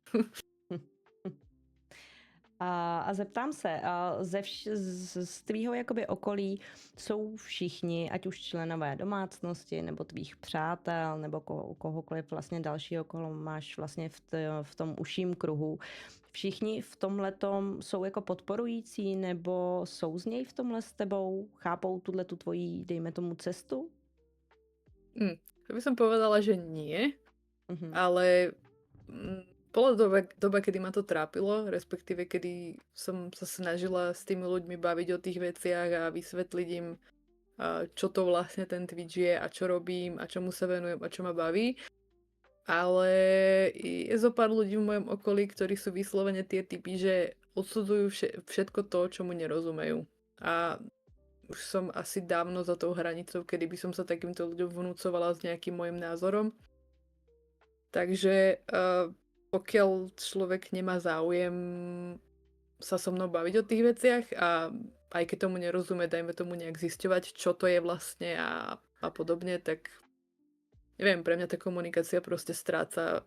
A zeptám se, z tvýho jakoby okolí jsou všichni, ať už členové domácnosti, nebo tvých přátel, nebo kohokoliv vlastně dalšího, koho máš vlastně v tom užším kruhu, všichni v tomhletom jsou jako podporující, nebo jsou z něj v tomhle s tebou, chápou tu tvoji, dejme tomu, cestu? To by som povedala, že nie, Mhm. ale bola doba, kedy ma to trápilo, respektíve kedy som sa snažila s tými ľuďmi baviť o tých veciach a vysvetliť im, čo to vlastne ten Twitch je a čo robím a čomu sa venujem a čo ma baví. Ale je zo pár ľudí v mojom okolí, ktorí sú vyslovene tie typy, že odsudzujú všetko to, čomu nerozumejú. A už som asi dávno za tou hranicou, kedy by som sa takýmto ľuďom vnúcovala s nejakým môjim názorom. Takže pokiaľ človek nemá záujem sa so mnou baviť o tých veciach a aj keď tomu nerozumie, dajme tomu nejak zisťovať, čo to je vlastne a podobne, tak neviem, pre mňa tá komunikácia proste stráca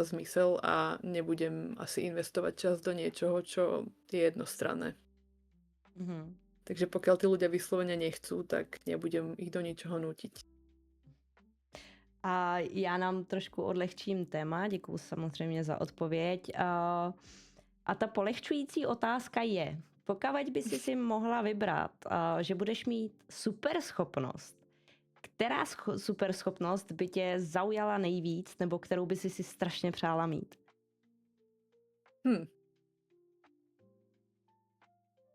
zmysel a nebudem asi investovať čas do niečoho, čo je jednostranné. Mhm. Takže pokiaľ tí ľudia vyslovene nechcú, tak nebudem ich do ničoho nútiť. A já nám trošku odlehčím téma, děkuji samozřejmě za odpověď. A ta polehčující otázka je, pokud by si mohla vybrat, že budeš mít super schopnost, která super schopnost by tě zaujala nejvíc, nebo kterou by si strašně přála mít?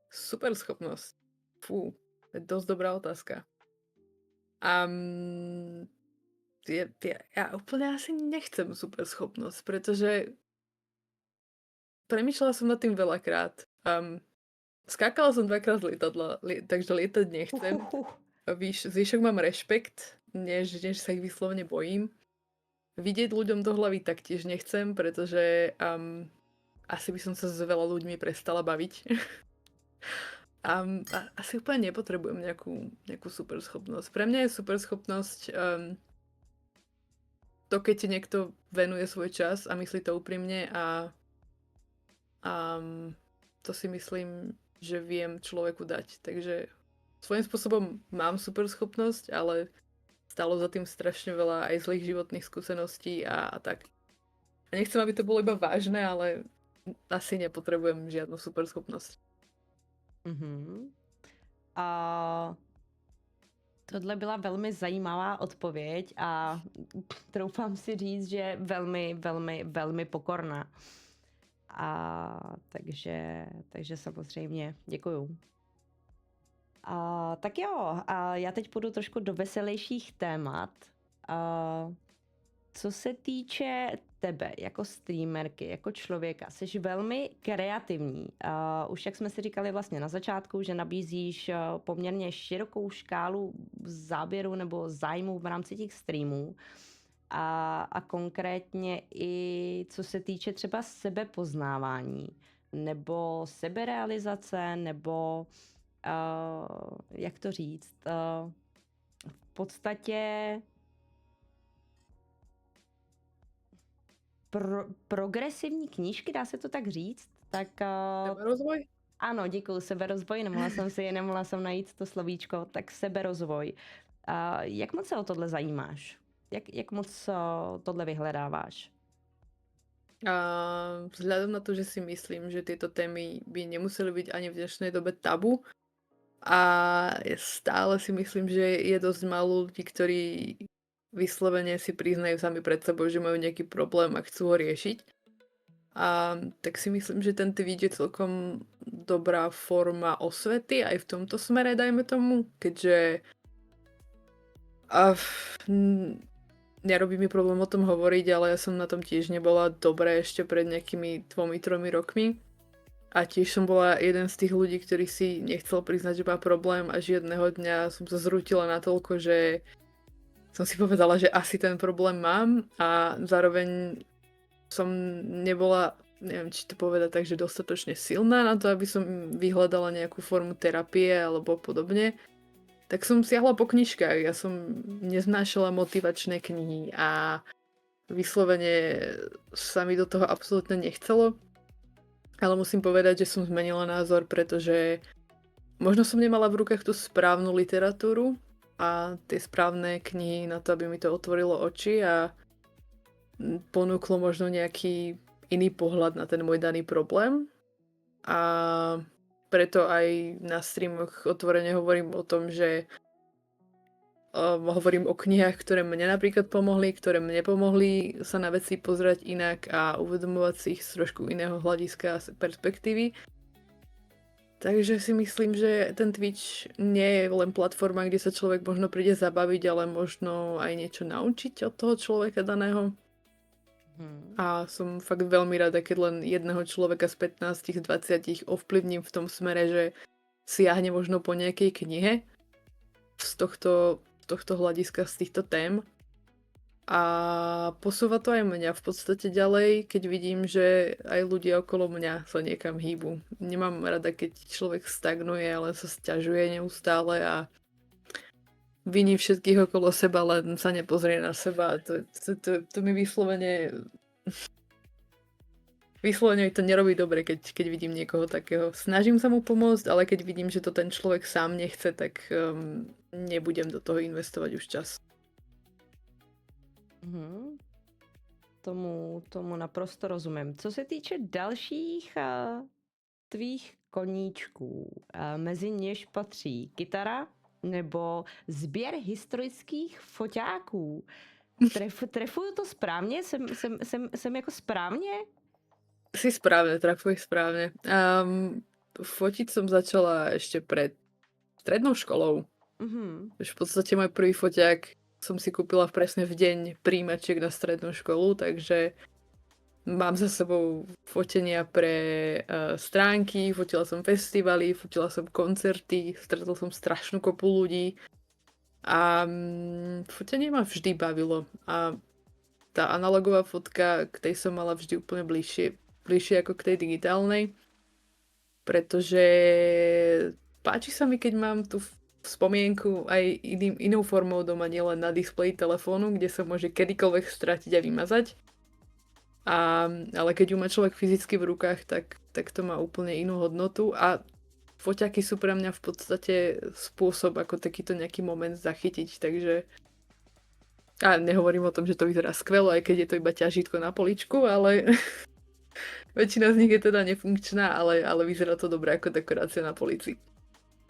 Super schopnosť. Fú, to je dosť dobrá otázka. Ja úplne asi nechcem super schopnosť, pretože premýšľala som nad tým veľakrát. Skákala som 2-krát z lietadla, takže lietať nechcem. Zvyšok mám rešpekt, než sa ich vyslovene bojím. Vidieť ľuďom do hlavy taktiež nechcem, pretože asi by som sa s veľa ľuďmi prestala baviť. A asi úplne nepotrebujem nejakú super schopnosť. Pre mňa je super schopnosť to, keď ti niekto venuje svoj čas a myslí to úprimne a to si myslím, že viem človeku dať. Takže svojím spôsobom mám super schopnosť, ale stalo za tým strašne veľa aj zlých životných skúseností a tak. A nechcem, aby to bolo iba vážne, ale asi nepotrebujem žiadnu super schopnosť. Mhm. A tohle byla velmi zajímavá odpověď a troufám si říct, že velmi, velmi, velmi pokorná. Takže samozřejmě děkuju. Tak jo, já teď půjdu trošku do veselějších témat. Co se týče tebe jako streamerky, jako člověka, jsi velmi kreativní. Už jak jsme si říkali vlastně na začátku, že nabízíš poměrně širokou škálu záběrů nebo zájmů v rámci těch streamů. A konkrétně i co se týče třeba sebepoznávání nebo seberealizace nebo jak to říct, v podstatě progresivní knížky, dá se to tak říct? Tak Seberozvoj? ano, děkuju, seberozvoj, nemohla jsem najít to slovíčko, tak seberozvoj. Jak moc se o tohle zajímáš? Jak moc tohle vyhledáváš? Vzhľadom na to, že si myslím, že tieto témy by nemuseli byť ani v dnešnej dobe tabu, a stále si myslím, že je dosť málo ľudí, ktorí vyslovene si priznajú sami pred sebou, že majú nejaký problém a chcú ho riešiť. Tak si myslím, že ten Twitch je celkom dobrá forma osvety aj v tomto smere, dajme tomu, keďže nerobí mi problém o tom hovoriť, ale ja som na tom tiež nebola dobré ešte pred nejakými 2-3 rokmi. A tiež som bola jeden z tých ľudí, ktorý si nechcel priznať, že má problém, až jedného dňa som sa zrútila natoľko, že som si povedala, že asi ten problém mám a zároveň som nebola, neviem, či to povedať tak, že dostatočne silná na to, aby som vyhľadala nejakú formu terapie alebo podobne. Tak som siahla po knižkách. Ja som neznášala motivačné knihy a vyslovene sa mi do toho absolútne nechcelo. Ale musím povedať, že som zmenila názor, pretože možno som nemala v rukách tú správnu literatúru a tie správne knihy na to, aby mi to otvorilo oči a ponúklo možno nejaký iný pohľad na ten môj daný problém. A preto aj na streamoch otvorene hovorím o tom, že hovorím o knihách, ktoré mne napríklad pomohli, ktoré mne pomohli sa na veci pozerať inak a uvedomovať si ich z trošku iného hľadiska a perspektívy. Takže si myslím, že ten Twitch nie je len platforma, kde sa človek možno príde zabaviť, ale možno aj niečo naučiť od toho človeka daného. A som fakt veľmi rada, keď len jedného človeka z 15, z 20 ovplyvním v tom smere, že siahne možno po nejakej knihe z tohto hľadiska, z týchto tém. A posúva to aj mňa v podstate ďalej, keď vidím, že aj ľudia okolo mňa sa niekam hýbu. Nemám rada, keď človek stagnuje, ale sa sťažuje neustále a viní všetkých okolo seba, len sa nepozrie na seba. To mi vyslovene mi to nerobí dobre, keď vidím niekoho takého. Snažím sa mu pomôcť, ale keď vidím, že to ten človek sám nechce, tak nebudem do toho investovať už čas. Tomu naprosto rozumím. Co se týče dalších tvých koníčků, mezi něž patří kytara nebo sběr historických foťáků. Trefuju to správně? Jsem jako správně? Si správne, trafuješ správne. Fotiť som začala ešte pred strednou školou. Už v podstate môj prvý foťák som si kúpila presne v deň príjmačiek na strednú školu, takže mám za sebou fotenia pre stránky, fotila som festivaly, fotila som koncerty, stretol som strašnú kopu ľudí a fotenie ma vždy bavilo a tá analogová fotka, k tej som mala vždy úplne bližšie ako k tej digitálnej, pretože páči sa mi, keď mám tú spomienku aj inou formou doma, nielen na displeji telefónu, kde sa môže kedykoľvek stratiť a vymazať. Ale keď ju má človek fyzicky v rukách, tak to má úplne inú hodnotu a foťaky sú pre mňa v podstate spôsob, ako takýto nejaký moment zachytiť, takže a nehovorím o tom, že to vyzerá skvelo, aj keď je to iba ťažítko na poličku, ale väčšina z nich je teda nefunkčná, ale vyzerá to dobre ako dekorácia na polici.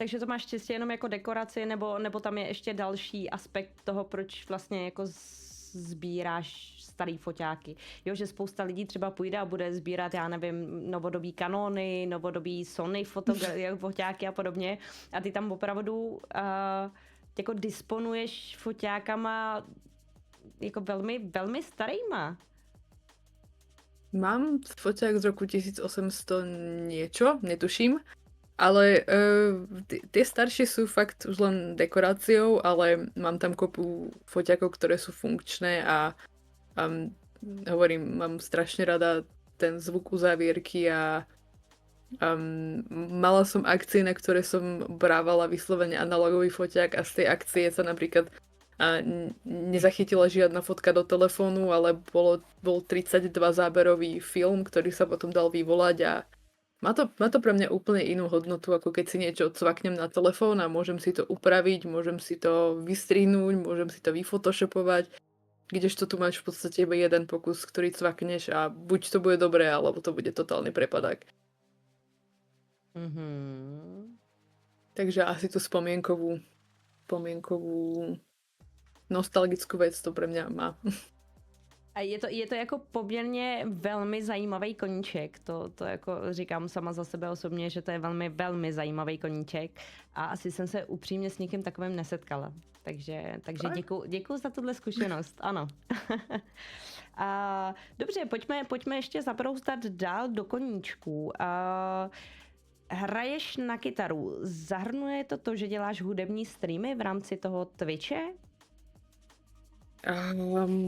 Takže to máš čistě jenom jako dekoraci, nebo tam je ještě další aspekt toho, proč vlastně jako sbíráš starý foťáky. Jo, že spousta lidí třeba půjde a bude sbírat, já nevím, novodobý kanony, novodobý Sony foťáky a podobně. A ty tam opravdu jako disponuješ foťákama jako velmi, velmi starýma. Mám foťák z roku 1800 niečo, netuším, ale tie staršie sú fakt už len dekoráciou, ale mám tam kopu foťákov, ktoré sú funkčné a hovorím, mám strašne rada ten zvuk uzávierky a mala som akcie, na ktoré som brávala vyslovene analogový foťák a z tej akcie sa napríklad nezachytila žiadna fotka do telefónu, ale bol 32 záberový film, ktorý sa potom dal vyvolať a má to pre mňa úplne inú hodnotu, ako keď si niečo odsvaknem na telefón a môžem si to upraviť, môžem si to vystrihnúť, môžem si to vyfotoshopovať, kdežto tu máš v podstate iba jeden pokus, ktorý cvakneš a buď to bude dobré, alebo to bude totálny prepadák. Takže asi tú spomienkovú nostalgickou vec to pre mňa má. A je to jako poměrně velmi zajímavý koníček, to jako říkám sama za sebe osobně, že to je velmi, velmi zajímavý koníček a asi jsem se upřímně s někým takovým nesetkala. Takže děkuju za tuhle zkušenost, ano. Dobře, pojďme ještě zabroustat dál do koníčků. Hraješ na kytaru, zahrnuje to, že děláš hudební streamy v rámci toho Twitche?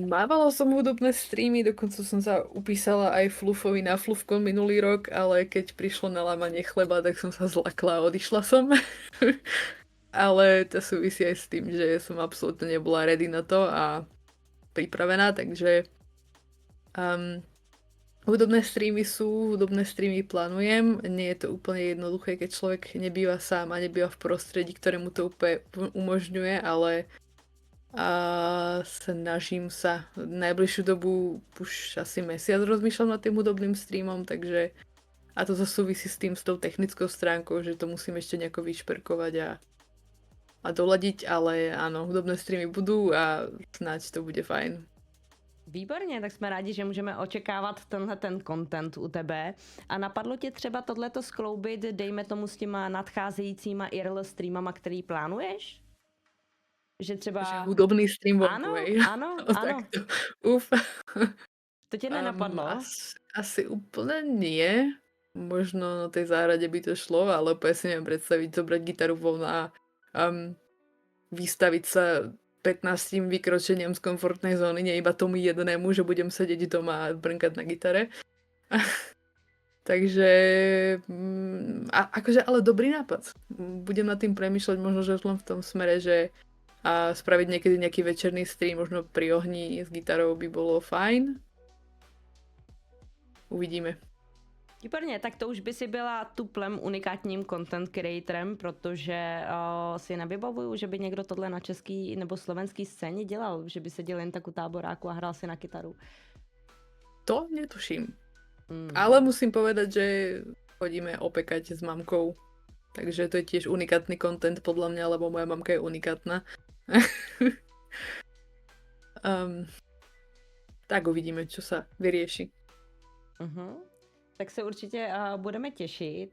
Mávala som hudobné streamy, dokonca som sa upísala aj Flufovi na Flufkon minulý rok, ale keď prišlo na lámanie chleba, tak som sa zlakla a odišla som. Ale to súvisí aj s tým, že som absolútne nebola ready na to a pripravená, takže hudobné streamy plánujem. Nie je to úplne jednoduché, keď človek nebýva sám a nebýva v prostredí, ktoré mu to úplne umožňuje, ale snažím sa. Najbližšiu dobu už asi mesiac rozmýšľam nad tým hudobným streamom, takže a to súvisí s tou technickou stránkou, že to musím ešte nejako vyšperkovať a doladiť, ale áno, hudobné streamy budú a snáď to bude fajn. Výborně, tak jsme rádi, že můžeme očekávat tenhle ten content u tebe. A napadlo ti třeba tohleto skloubit, dejme tomu s těma nadcházejícíma IRL streamama, který plánuješ? Že třeba... Že hudobný stream vonku, Ano. Uf. To tě nenapadlo? Asi úplne nie. Možno na tej záhrade by to šlo, ale úplne si neviem predstaviť, zobrať gitaru von a vystaviť sa 15 vykročeniam z komfortnej zóny, nie iba tomu jednému, že budem sedieť doma a brnkať na gitare. Takže akože, ale dobrý nápad. Budem nad tým premýšľať možno, že len v tom smere, že spraviť niekedy nejaký večerný stream, možno pri ohni s gitarou by bolo fajn. Uvidíme. Výborně, tak to už by si byla tuplem unikátním content creatorem, protože si nevybavuju, že by někdo tohle na český nebo slovenský scéně dělal, že by seděl jen tak u táboráku a hrál si na kytaru. To netuším. Ale musím povedať, že chodíme opekať s mamkou, takže to je tiež unikátny content podľa mňa, lebo moja mamka je unikátna. Tak uvidíme, čo sa vyrieši. Tak se určitě budeme těšit.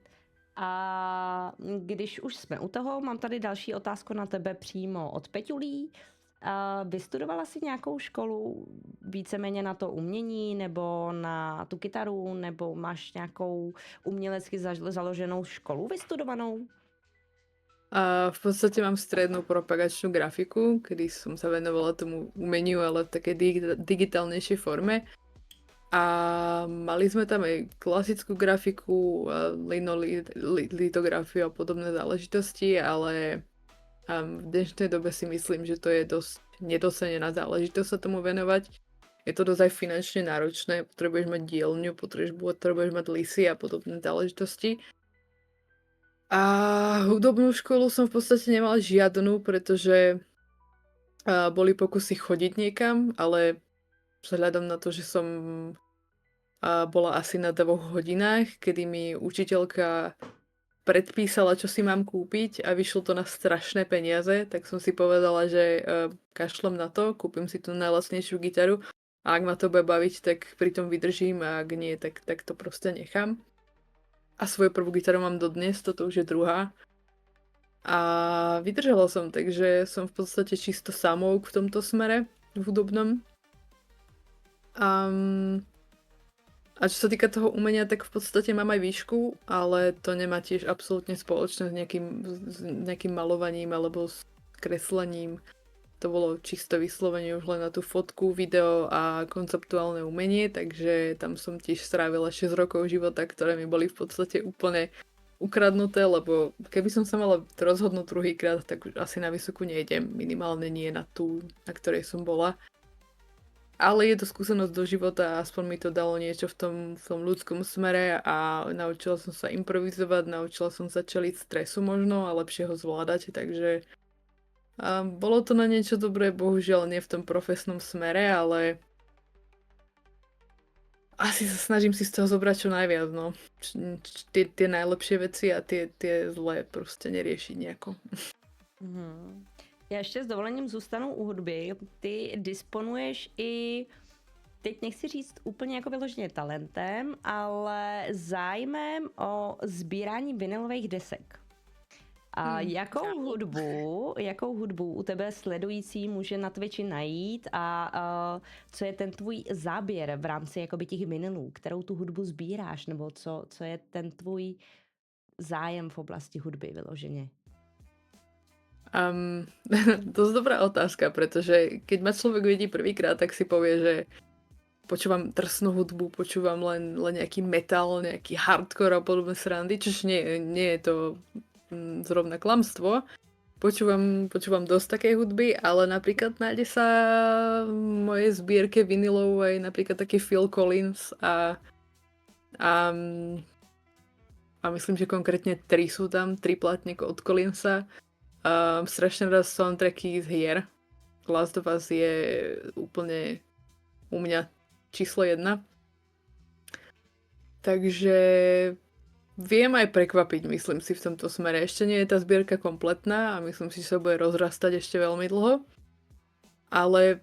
A když už jsme u toho, mám tady další otázku na tebe přímo od Peťulí. Vystudovala jsi nějakou školu víceméně na to umění nebo na tu kytaru, nebo máš nějakou umělecky založenou školu vystudovanou? V podstate mám strednú propagačnú grafiku, kedy som sa venovala tomu umeniu, ale v takej digitálnejšej forme. A mali sme tam aj klasickú grafiku, litografiu a podobné záležitosti, ale v dnešnej dobe si myslím, že to je dosť nedocenená záležitosť sa tomu venovať. Je to dosť aj finančne náročné, potrebuješ mať dielňu, potrebuješ mať lisy a podobné záležitosti. A hudobnú školu som v podstate nemala žiadnu, pretože boli pokusy chodiť niekam, ale vzhľadom na to, že som bola asi na 2 hodinách, kedy mi učiteľka predpísala, čo si mám kúpiť a vyšlo to na strašné peniaze, tak som si povedala, že kašlem na to, kúpim si tú najlacnejšiu gitaru a ak ma to bude baviť, tak pri tom vydržím a ak nie, tak to proste nechám. A svoju prvú gitaru mám dodnes, toto už je druhá. A vydržala som, takže som v podstate čisto samouk v tomto smere, v hudobnom. A čo sa týka toho umenia, tak v podstate mám aj výšku, ale to nemá tiež absolútne spoločné s nejakým malovaním alebo s kreslením. To bolo čisto vyslovene už len na tú fotku, video a konceptuálne umenie, takže tam som tiež strávila 6 rokov života, ktoré mi boli v podstate úplne ukradnuté, lebo keby som sa mala rozhodnúť druhýkrát, tak už asi na vysokú nejdem, minimálne nie na tú, na ktorej som bola. Ale je to skúsenosť do života a aspoň mi to dalo niečo v tom ľudskom smere a naučila som sa improvizovať, naučila som sa čeliť stresu možno a lepšie ho zvládať, takže bolo to na niečo dobré, bohužiaľ nie v tom profesnom smere, ale asi sa snažím si z toho zobrať čo najviac, no. Tie najlepšie veci a tie zlé proste neriešiť nejako. Mhm. Já ještě s dovolením zůstanu u hudby. Ty disponuješ i, teď nechci říct úplně jako vyloženě talentem, ale zájmem o sbírání vinylových desek. A jakou hudbu u tebe sledující může na Twitchi najít a co je ten tvůj záběr v rámci jakoby těch vinylů, kterou tu hudbu sbíráš, nebo co je ten tvůj zájem v oblasti hudby vyloženě? Dosť dobrá otázka, pretože keď ma človek vidí prvýkrát, tak si povie, že počúvam drsnú hudbu, počúvam len nejaký metal, nejaký hardcore a podobné srandy, čož nie je to zrovna klamstvo. Počúvam dosť takej hudby, ale napríklad nájde sa v mojej zbierke vinylov aj napríklad taký Phil Collins a myslím, že konkrétne 3 sú tam, 3 platníky od Collinsa. Strašne rád soundtracky z hier. Last of Us je úplne u mňa číslo 1. Takže viem aj prekvapiť, myslím si, v tomto smere. Ešte nie je tá zbierka kompletná a myslím si, že sa bude rozrastať ešte veľmi dlho. Ale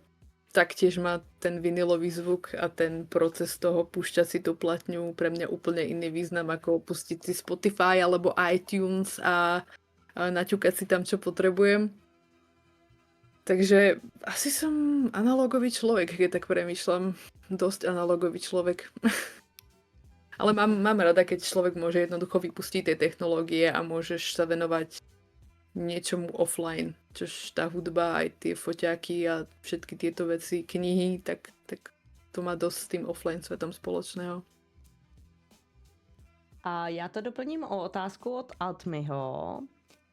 taktiež má ten vinylový zvuk a ten proces toho púšťať si tú platňu pre mňa úplne iný význam, ako pustiť si Spotify alebo iTunes a naťukať si tam, čo potrebujem. Takže asi som analogový človek, keď tak premýšľam. Dosť analogový človek. Ale mám rada, keď človek môže jednoducho vypustiť tie technológie a môžeš sa venovať niečomu offline. Čož tá hudba, aj tie foťáky a všetky tieto veci, knihy, tak to má dosť s tým offline svetom spoločného. A já to doplním o otázku od Altmiho.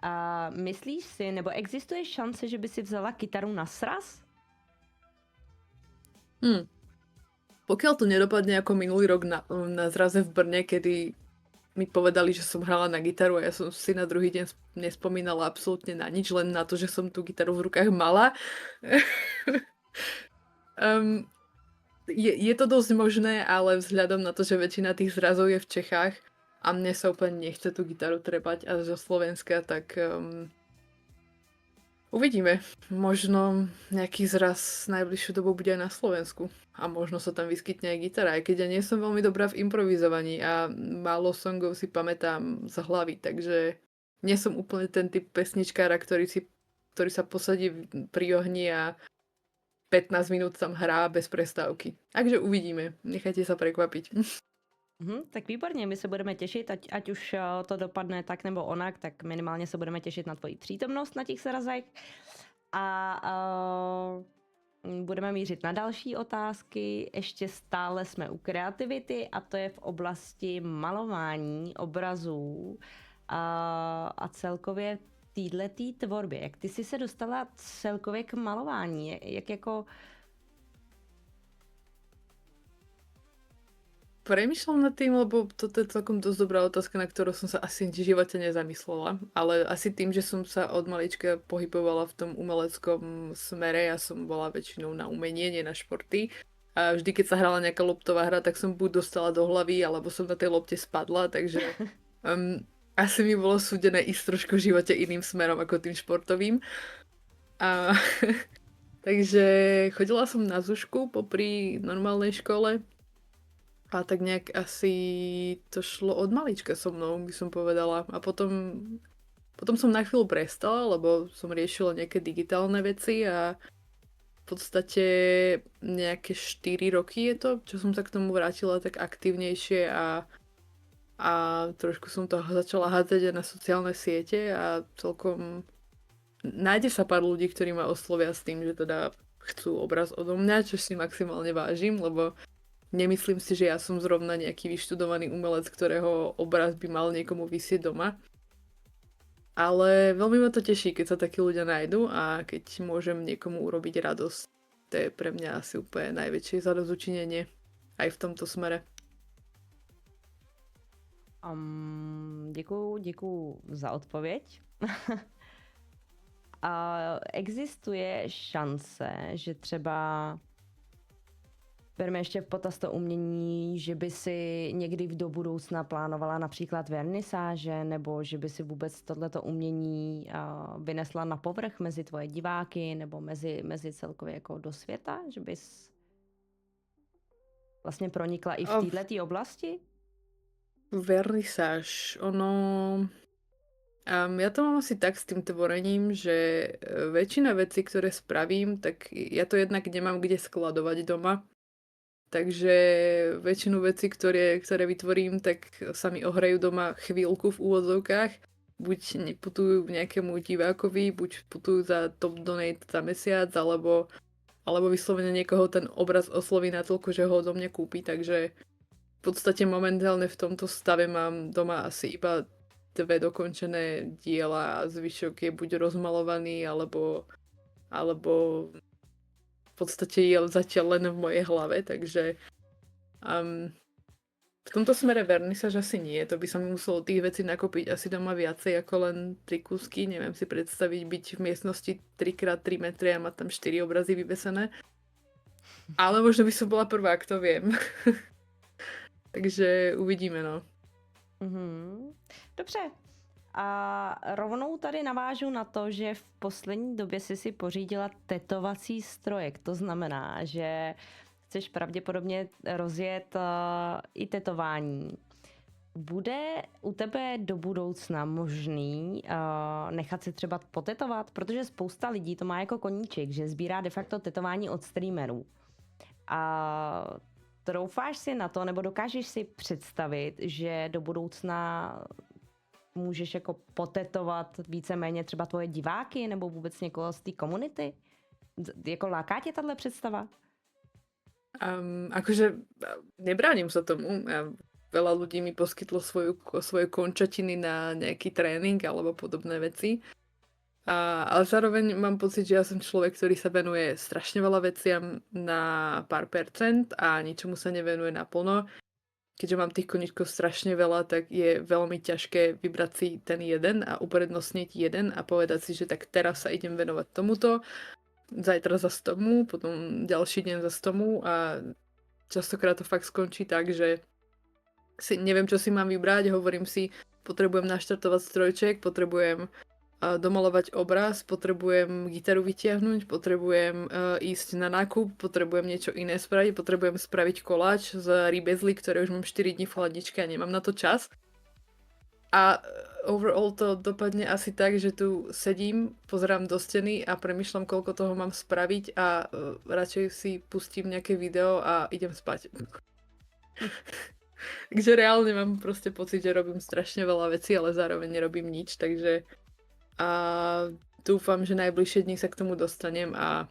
A myslíš si, nebo existuje šance, že by si vzala kytaru na sraz? Pokiaľ to nedopadne ako minulý rok na zraze v Brne, kedy mi povedali, že som hrala na gitaru a ja som si na druhý deň nespomínala absolútne na nič, len na to, že som tú gitaru v rukách mala. Je to dosť možné, ale vzhľadom na to, že väčšina tých zrazov je v Čechách, a mne sa úplne nechce tú gitaru trepať a zo Slovenska, tak uvidíme. Možno nejaký zraz najbližšiu dobu bude aj na Slovensku. A možno sa tam vyskytne aj gitara, aj keď ja nie som veľmi dobrá v improvizovaní a málo songov si pamätám z hlavy, takže nie som úplne ten typ pesničkára, ktorý sa posadí pri ohni a 15 minút tam hrá bez prestávky. Takže uvidíme. Nechajte sa prekvapiť. Tak výborně, my se budeme těšit, ať už to dopadne tak nebo onak, tak minimálně se budeme těšit na tvoji přítomnost na těch srazech a budeme mířit na další otázky. Ještě stále jsme u kreativity a to je v oblasti malování obrazů a celkově týhletý tvorbě. Jak ty jsi se dostala celkově k malování? Jak jako... V premýšľam nad tým, lebo toto je celkom dosť dobrá otázka, na ktorú som sa asi v živote nezamyslela. Ale asi tým, že som sa od malička pohybovala v tom umeleckom smere, ja som bola väčšinou na umenie, nie na športy. A vždy, keď sa hrala nejaká loptová hra, tak som buď dostala do hlavy, alebo som na tej lopte spadla, takže asi mi bolo súdené ísť trošku v živote iným smerom ako tým športovým. A takže chodila som na zušku popri normálnej škole a tak nejak asi to šlo od malička so mnou, by som povedala. A potom som na chvíľu prestala, lebo som riešila nejaké digitálne veci a v podstate nejaké 4 roky je to, čo som sa k tomu vrátila tak aktívnejšie a trošku som to začala hádzať aj na sociálne siete a celkom nájde sa pár ľudí, ktorí ma oslovia s tým, že teda chcú obraz odo mňa, čo si maximálne vážim, lebo nemyslím si, že ja som zrovna nejaký vyštudovaný umelec, ktorého obraz by mal niekomu visieť doma. Ale veľmi ma to teší, keď sa takí ľudia nájdu a keď môžem niekomu urobiť radosť. To je pre mňa asi úplne najväčšie zadozučinenie aj v tomto smere. Děkuju za odpověď. A existuje šance, že třeba berme ještě v potaz to umění, že by si někdy do budoucna plánovala například vernisáže, nebo že by si vůbec tohleto umění vynesla na povrch mezi tvoje diváky, nebo mezi celkově jako do světa, že bys vlastně pronikla i v této oblasti? Vernisáž, ja to mám asi tak s tým tvorením, že väčšina vecí, ktoré spravím, tak ja to jednak nemám kde skladovať doma. Takže väčšinu vecí, ktoré vytvorím, tak sa mi ohrajú doma chvíľku v úvodzovkách. Buď putujú nejakému divákovi, buď putujú za top donate za mesiac, alebo vyslovene niekoho ten obraz osloví natoľko, že ho odo mňa kúpi. Takže v podstate momentálne v tomto stave mám doma asi iba 2 dokončené diela a zvyšok je buď rozmalovaný, alebo v podstate je zatiaľ len v mojej hlave, takže v tomto smere vernisáž asi nie. To by som muselo tých vecí nakopiť asi doma viacej ako len 3 kúsky. Neviem si predstaviť byť v miestnosti 3x3 metry a mať tam 4 obrazy vyvesené. Ale možno by som bola prvá, kto viem. Takže uvidíme, no. Dobře. A rovnou tady navážu na to, že v poslední době si pořídila tetovací strojek. To znamená, že chceš pravděpodobně rozjet i tetování. Bude u tebe do budoucna možný nechat si třeba potetovat? Protože spousta lidí to má jako koníček, že sbírá de facto tetování od streamerů. A troufáš si na to, nebo dokážeš si představit, že do budoucna můžeš jako potetovat víceméně třeba tvoje diváky nebo vůbec někoho z té komunity? Jako láká tě tahle představa? Akože nebránim sa tomu. Veľa ľudí mi poskytlo svoje končatiny na nejaký tréning alebo podobné veci. Ale zároveň mám pocit, že ja som človek, ktorý sa venuje strašne veľa veciam na pár percent a ničomu sa nevenuje naplno. Keďže mám tých koníčkov strašne veľa, tak je veľmi ťažké vybrať si ten jeden a uprednostniť jeden a povedať si, že tak teraz sa idem venovať tomuto, zajtra zas tomu, potom ďalší deň zas tomu a častokrát to fakt skončí tak, že si neviem, čo si mám vybrať, hovorím si, potrebujem naštartovať strojček, potrebujem domalovať obraz, potrebujem gitaru vytiahnuť, potrebujem ísť na nákup, potrebujem niečo iné spraviť, potrebujem spraviť koláč z rybezly, ktoré už mám 4 dní v chladničke a nemám na to čas. A overall to dopadne asi tak, že tu sedím, pozerám do steny a premýšľam, koľko toho mám spraviť a radšej si pustím nejaké video a idem spať. Takže reálne mám proste pocit, že robím strašne veľa vecí, ale zároveň nerobím nič, takže dúfam, že najbližšie dní sa k tomu dostanem a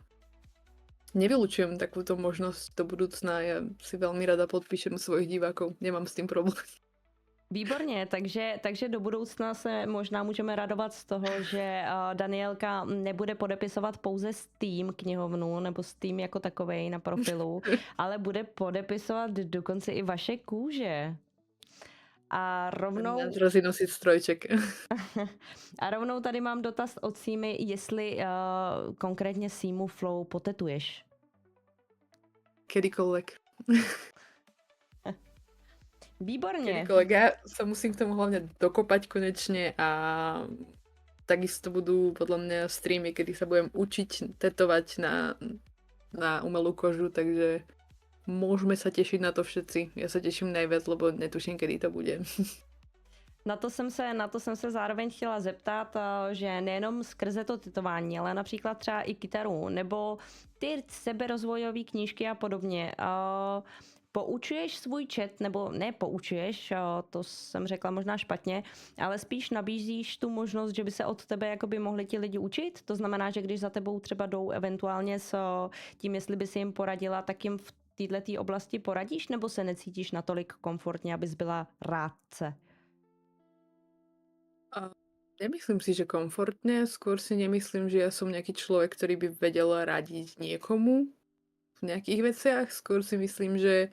nevylučujem takúto možnosť do budúcna. Ja si veľmi rada podpíšem svojich divákov, nemám s tým problém. Výborně, takže do budoucna se možná můžeme radovat z toho, že Danielka nebude podepisovat pouze Steam knihovnu nebo Steam jako takovej na profilu, ale bude podepisovat dokonce i vaše kůže. A rovnou, Nadrazí nosiť strojček. a rovnou tady mám dotaz od Símy, jestli konkrétně Símu Flow potetuješ. Kedykoľvek. Výborně. Kedykoľvek. Ja sa musím k tomu hlavne dokopať konečne a takisto budú podľa mňa streamy, kedy sa budem učiť tetovať na umelú kožu, takže môžeme sa tešiť na to všetci. Ja sa teším najviac, lebo netuším, kedy to bude. Na to jsem se zároveň chtěla zeptat, že nejenom skrze to tetování, ale například třeba i kytaru, nebo ty seberozvojové knížky a podobně. Poučuješ svůj chat, nebo ne poučuješ, to jsem řekla možná špatně, ale spíš nabízíš tu možnost, že by se od tebe jakoby mohli ti lidi učit? To znamená, že když za tebou třeba jdou eventuálně s tím, jestli by si jim poradila, tak jim v této oblasti poradíš, nebo se necítíš natolik komfortně, abys byla rádce? Nemyslím si, že komfortne, skôr si nemyslím, že ja som nejaký človek, ktorý by vedel radiť niekomu v nejakých veciach. Skôr si myslím, že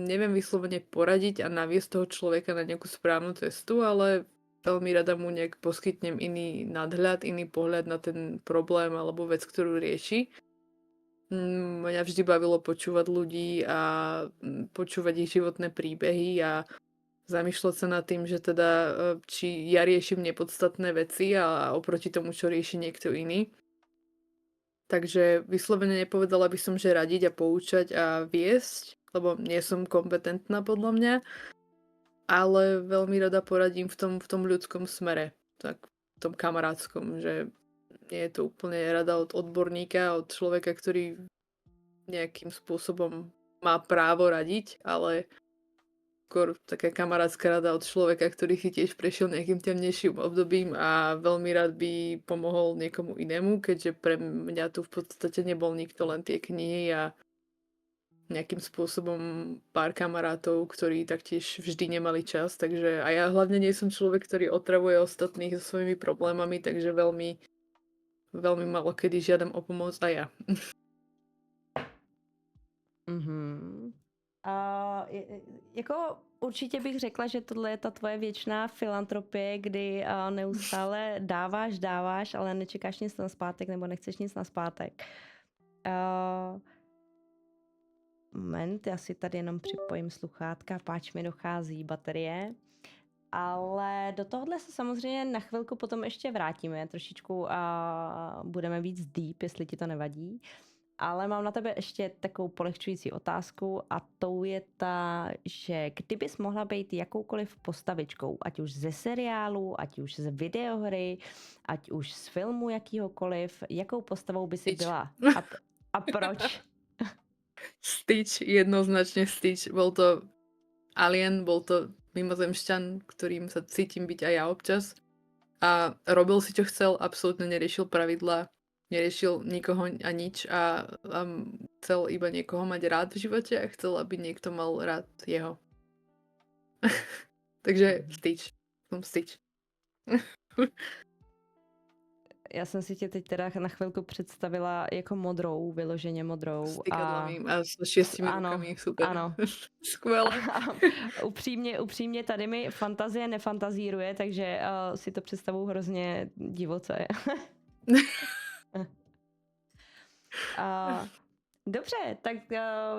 neviem vyslovene poradiť a naviesť toho človeka na nejakú správnu cestu, ale veľmi rada mu nejak poskytnem iný nadhľad, iný pohľad na ten problém alebo vec, ktorú rieši. Mňa vždy bavilo počúvať ľudí a počúvať ich životné príbehy a zamýšľať sa nad tým, že teda či ja riešim nepodstatné veci a oproti tomu, čo rieši niekto iný. Takže vyslovene nepovedala by som, že radiť a poučať a viesť, lebo nie som kompetentná podľa mňa, ale veľmi rada poradím v tom ľudskom smere, tak v tom kamarátskom, že nie je to úplne rada od odborníka, od človeka, ktorý nejakým spôsobom má právo radiť, ale skôr taká kamarátska rada od človeka, ktorý si tiež prešiel nejakým temnejším obdobím a veľmi rád by pomohol niekomu inému, keďže pre mňa tu v podstate nebol nikto, len tie knihy a nejakým spôsobom pár kamarátov, ktorí taktiež vždy nemali čas, takže a ja hlavne nie som človek, ktorý otravuje ostatných so svojimi problémami, takže veľmi, veľmi malo kedy žiadam o pomoc a ja. Mhm. Jako určitě bych řekla, že tohle je ta tvoje věčná filantropie, kdy neustále dáváš, ale nečekáš nic nazpátek nebo nechceš nic nazpátek. Moment, já si tady jenom připojím sluchátka, páč mi dochází baterie. Ale do tohohle se samozřejmě na chvilku potom ještě vrátíme, trošičku budeme víc deep, jestli ti to nevadí. Ale mám na tebe ještě takovou polehčující otázku a tou je ta, že kdybys mohla být jakoukoliv postavičkou, ať už ze seriálu, ať už z videohry, ať už z filmu jakýhokoliv, jakou postavou by si Stitch. byla? A proč? Stitch, jednoznačne Stitch. Bol to alien, bol to mimozemšťan, ktorým sa cítim byť aj ja občas. A robil si, čo chcel, absolútne neriešil pravidlá, neriešil nikoho a nič a chcel iba niekoho mať rád v živote a chcel, aby niekto mal rád jeho. Takže Stitch. Som Stitch. Já jsem si tě teď teda na chvilku představila jako modrou, vyloženě modrou. S tykadlami a s 6 rukami, super. Ano. Skvěle. Upřímně tady mi fantazie nefantazíruje, takže si to představuju hrozně divoce. Dobře, tak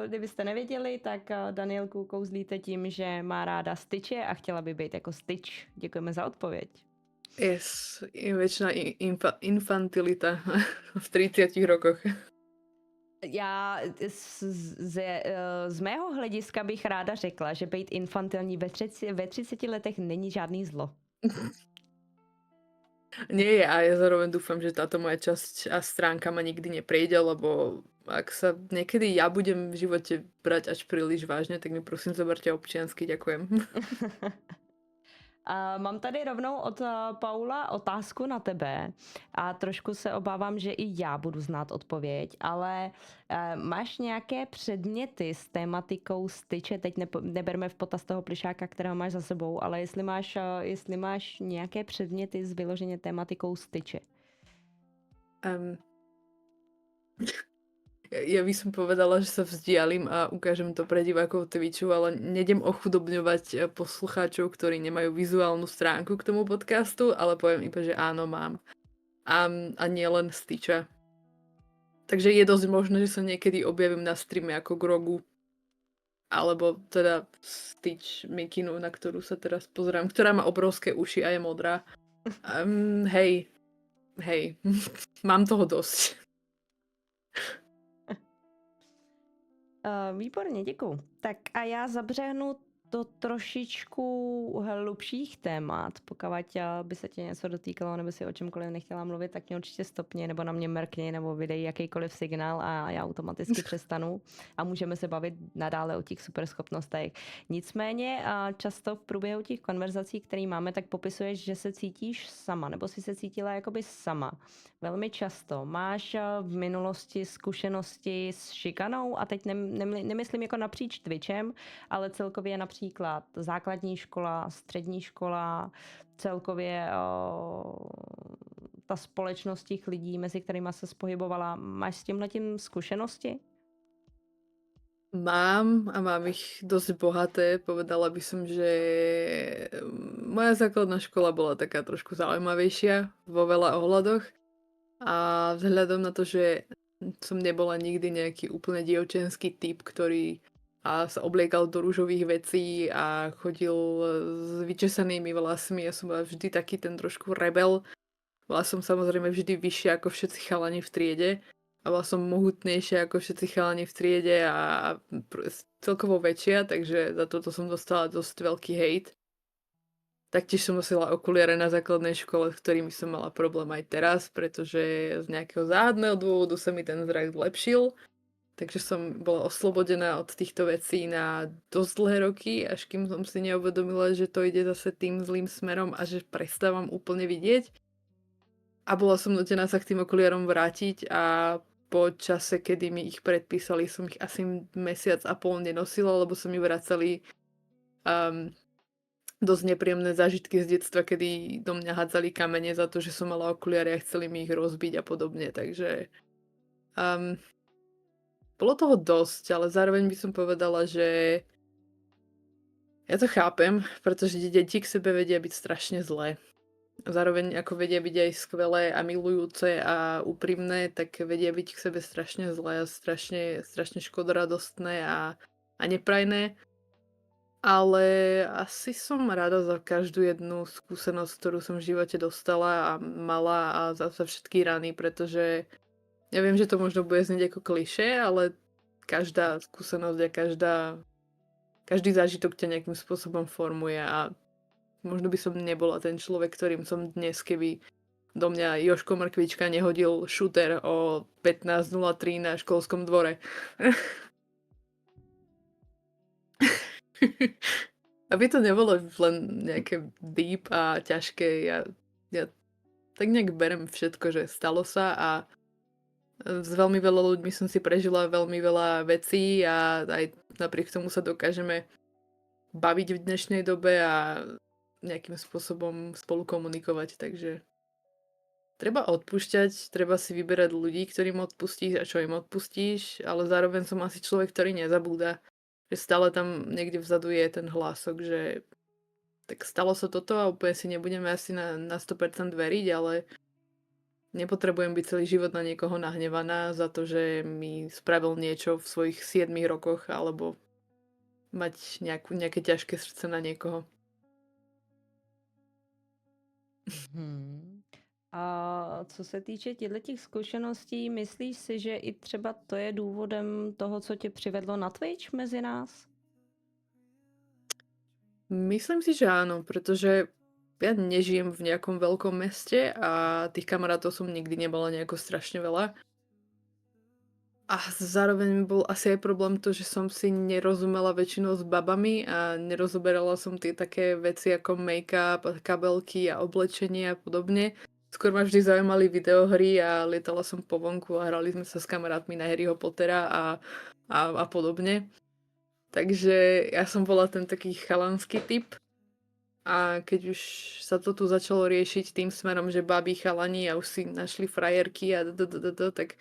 kdybyste nevěděli, tak Danielku kouzlíte tím, že má ráda Stitche a chtěla by být jako Stitch. Děkujeme za odpověď. Yes, väčšiná infantilita v 30 rokoch. Já z mého hlediska bych ráda řekla, že být infantilní ve 30 letech není žádný zlo. Nie je a ja zároveň dúfam, že táto moja časť a stránka ma nikdy neprejde, lebo ak sa niekedy ja budem v živote brať až príliš vážne, tak mi prosím zoberte občiansky, ďakujem. A mám tady rovnou od Paula otázku na tebe a trošku se obávám, že i já budu znát odpověď, ale máš nějaké předměty s tématikou styče, teď neberme v potaz toho plišáka, kterého máš za sebou, ale jestli máš nějaké předměty s vyloženě tématikou styče. Um, ja by som povedala, že sa vzdialím a ukážem to pre divákov Twitchu, ale nejdem ochudobňovať poslucháčov, ktorí nemajú vizuálnu stránku k tomu podcastu, ale poviem iba, že áno, mám. A nie len Stitcha. Takže je dosť možné, že sa niekedy objavím na streame ako Grogu. Alebo teda Stitch Mikinu, na ktorú sa teraz pozerám, ktorá má obrovské uši a je modrá. Hej. Mám toho dosť. Výborně, děkuju. Tak a já zabřehnu do trošičku hlubších témat. Pokud by se tě něco dotýkalo, nebo si o čemkoliv nechtěla mluvit, tak mě určitě stopni, nebo na mě mrkni, nebo vydej jakýkoliv signál a já automaticky přestanu a můžeme se bavit nadále o těch superschopnostech. Nicméně často v průběhu těch konverzací, které máme, tak popisuješ, že se cítíš sama, nebo si se cítila jakoby sama. Velmi často. Máš v minulosti zkušenosti s šikanou a teď nemyslím jako napříč Twitchem, ale celkově například základní škola, střední škola, celkově ta společnost těch lidí, mezi kterými se pohybovala. Máš s tímhletím zkušenosti? Mám a mám ich dosť bohaté. Povedala by som, že moja základná škola bola taká trošku zaujímavejšia vo veľa ohľadoch. A vzhľadom na to, že som nebola nikdy nejaký úplne dievčenský typ, ktorý sa obliekal do rúžových vecí a chodil s vyčesanými vlasmi. Ja som bola vždy taký ten trošku rebel. Bola som samozrejme vždy vyššia ako všetci chalani v triede. A bola som mohutnejšia ako všetci chalani v triede a celkovo väčšia, takže za toto som dostala dosť veľký hejt. Taktiež som nosila okuliare na základnej škole, s ktorými som mala problém aj teraz, pretože z nejakého záhadného dôvodu sa mi ten zrak zlepšil. Takže som bola oslobodená od týchto vecí na dosť dlhé roky, až kým som si neuvedomila, že to ide zase tým zlým smerom a že prestávam úplne vidieť. A bola som nutená sa k tým okuliarom vrátiť a po čase, kedy mi ich predpísali, som ich asi mesiac a pol nenosila, lebo sa mi vracali dosť nepríjemné zážitky z detstva, kedy do mňa hádzali kamene za to, že som mala okuliare a chceli mi ich rozbiť a podobne, takže bolo toho dosť, ale zároveň by som povedala, že ja to chápem, pretože deti k sebe vedia byť strašne zlé. Zároveň ako vedia byť aj skvelé a milujúce a úprimné, tak vedia byť k sebe strašne zlé a strašne škodoradostné a neprajné. Ale asi som rada za každú jednu skúsenosť, ktorú som v živote dostala a mala a za všetky rany, pretože ja viem, že to možno bude znieť ako klišé, ale každá skúsenosť a každý zážitok ťa nejakým spôsobom formuje a možno by som nebola ten človek, ktorým som dnes, keby do mňa Jožko Mrkvička nehodil šúter o 15:03 na školskom dvore. Aby to nebolo len nejaké deep a ťažké, ja tak nejak berem všetko, že stalo sa a s veľmi veľa ľuďmi som si prežila veľmi veľa vecí a aj napriek tomu sa dokážeme baviť v dnešnej dobe a nejakým spôsobom spolu komunikovať, takže treba odpúšťať, treba si vyberať ľudí, ktorým odpustíš a čo im odpustíš, ale zároveň som asi človek, ktorý nezabúda. Že stále tam niekde vzadu je ten hlások, že tak stalo sa toto a úplne si nebudeme asi na 100% veriť, ale nepotrebujem byť celý život na niekoho nahnevaná za to, že mi spravil niečo v svojich 7 rokoch alebo mať nejaké ťažké srdce na niekoho. A co se týče těchto zkušeností, myslíš si, že i třeba to je důvodem toho, co tě přivedlo na Twitch mezi nás? Myslím si, že áno, pretože ja nežijem v nejakom veľkom meste a tých kamarátov som nikdy nemala nejako strašne veľa. A zároveň mi bol asi aj problém to, že som si nerozumela väčšinou s babami a nerozoberala som tie také veci ako make-up, a kabelky a oblečenie a podobne. Skôr ma vždy zaujímali videohry a lietala som po vonku a hrali sme sa s kamarátmi na Harryho Pottera a podobne. Takže ja som bola ten taký chalanský typ. A keď už sa to tu začalo riešiť tým smerom, že babi, chalani a už si našli frajerky a tak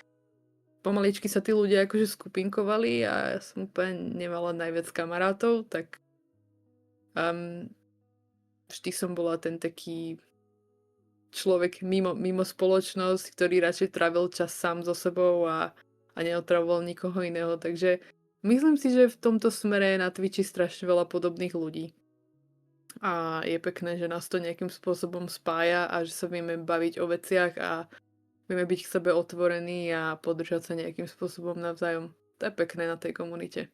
pomaličky sa tí ľudia akože skupinkovali a ja som úplne nemala najviac kamarátov, tak um, vždy som bola ten taký človek mimo spoločnosť, ktorý radšej trávil čas sám so sebou a neotravoval nikoho iného. Takže myslím si, že v tomto smere je na Twitchi strašne veľa podobných ľudí. A je pekné, že nás to nejakým spôsobom spája a že sa vieme baviť o veciach a vieme byť k sebe otvorení a podržať sa nejakým spôsobom navzájom. To je pekné na tej komunite.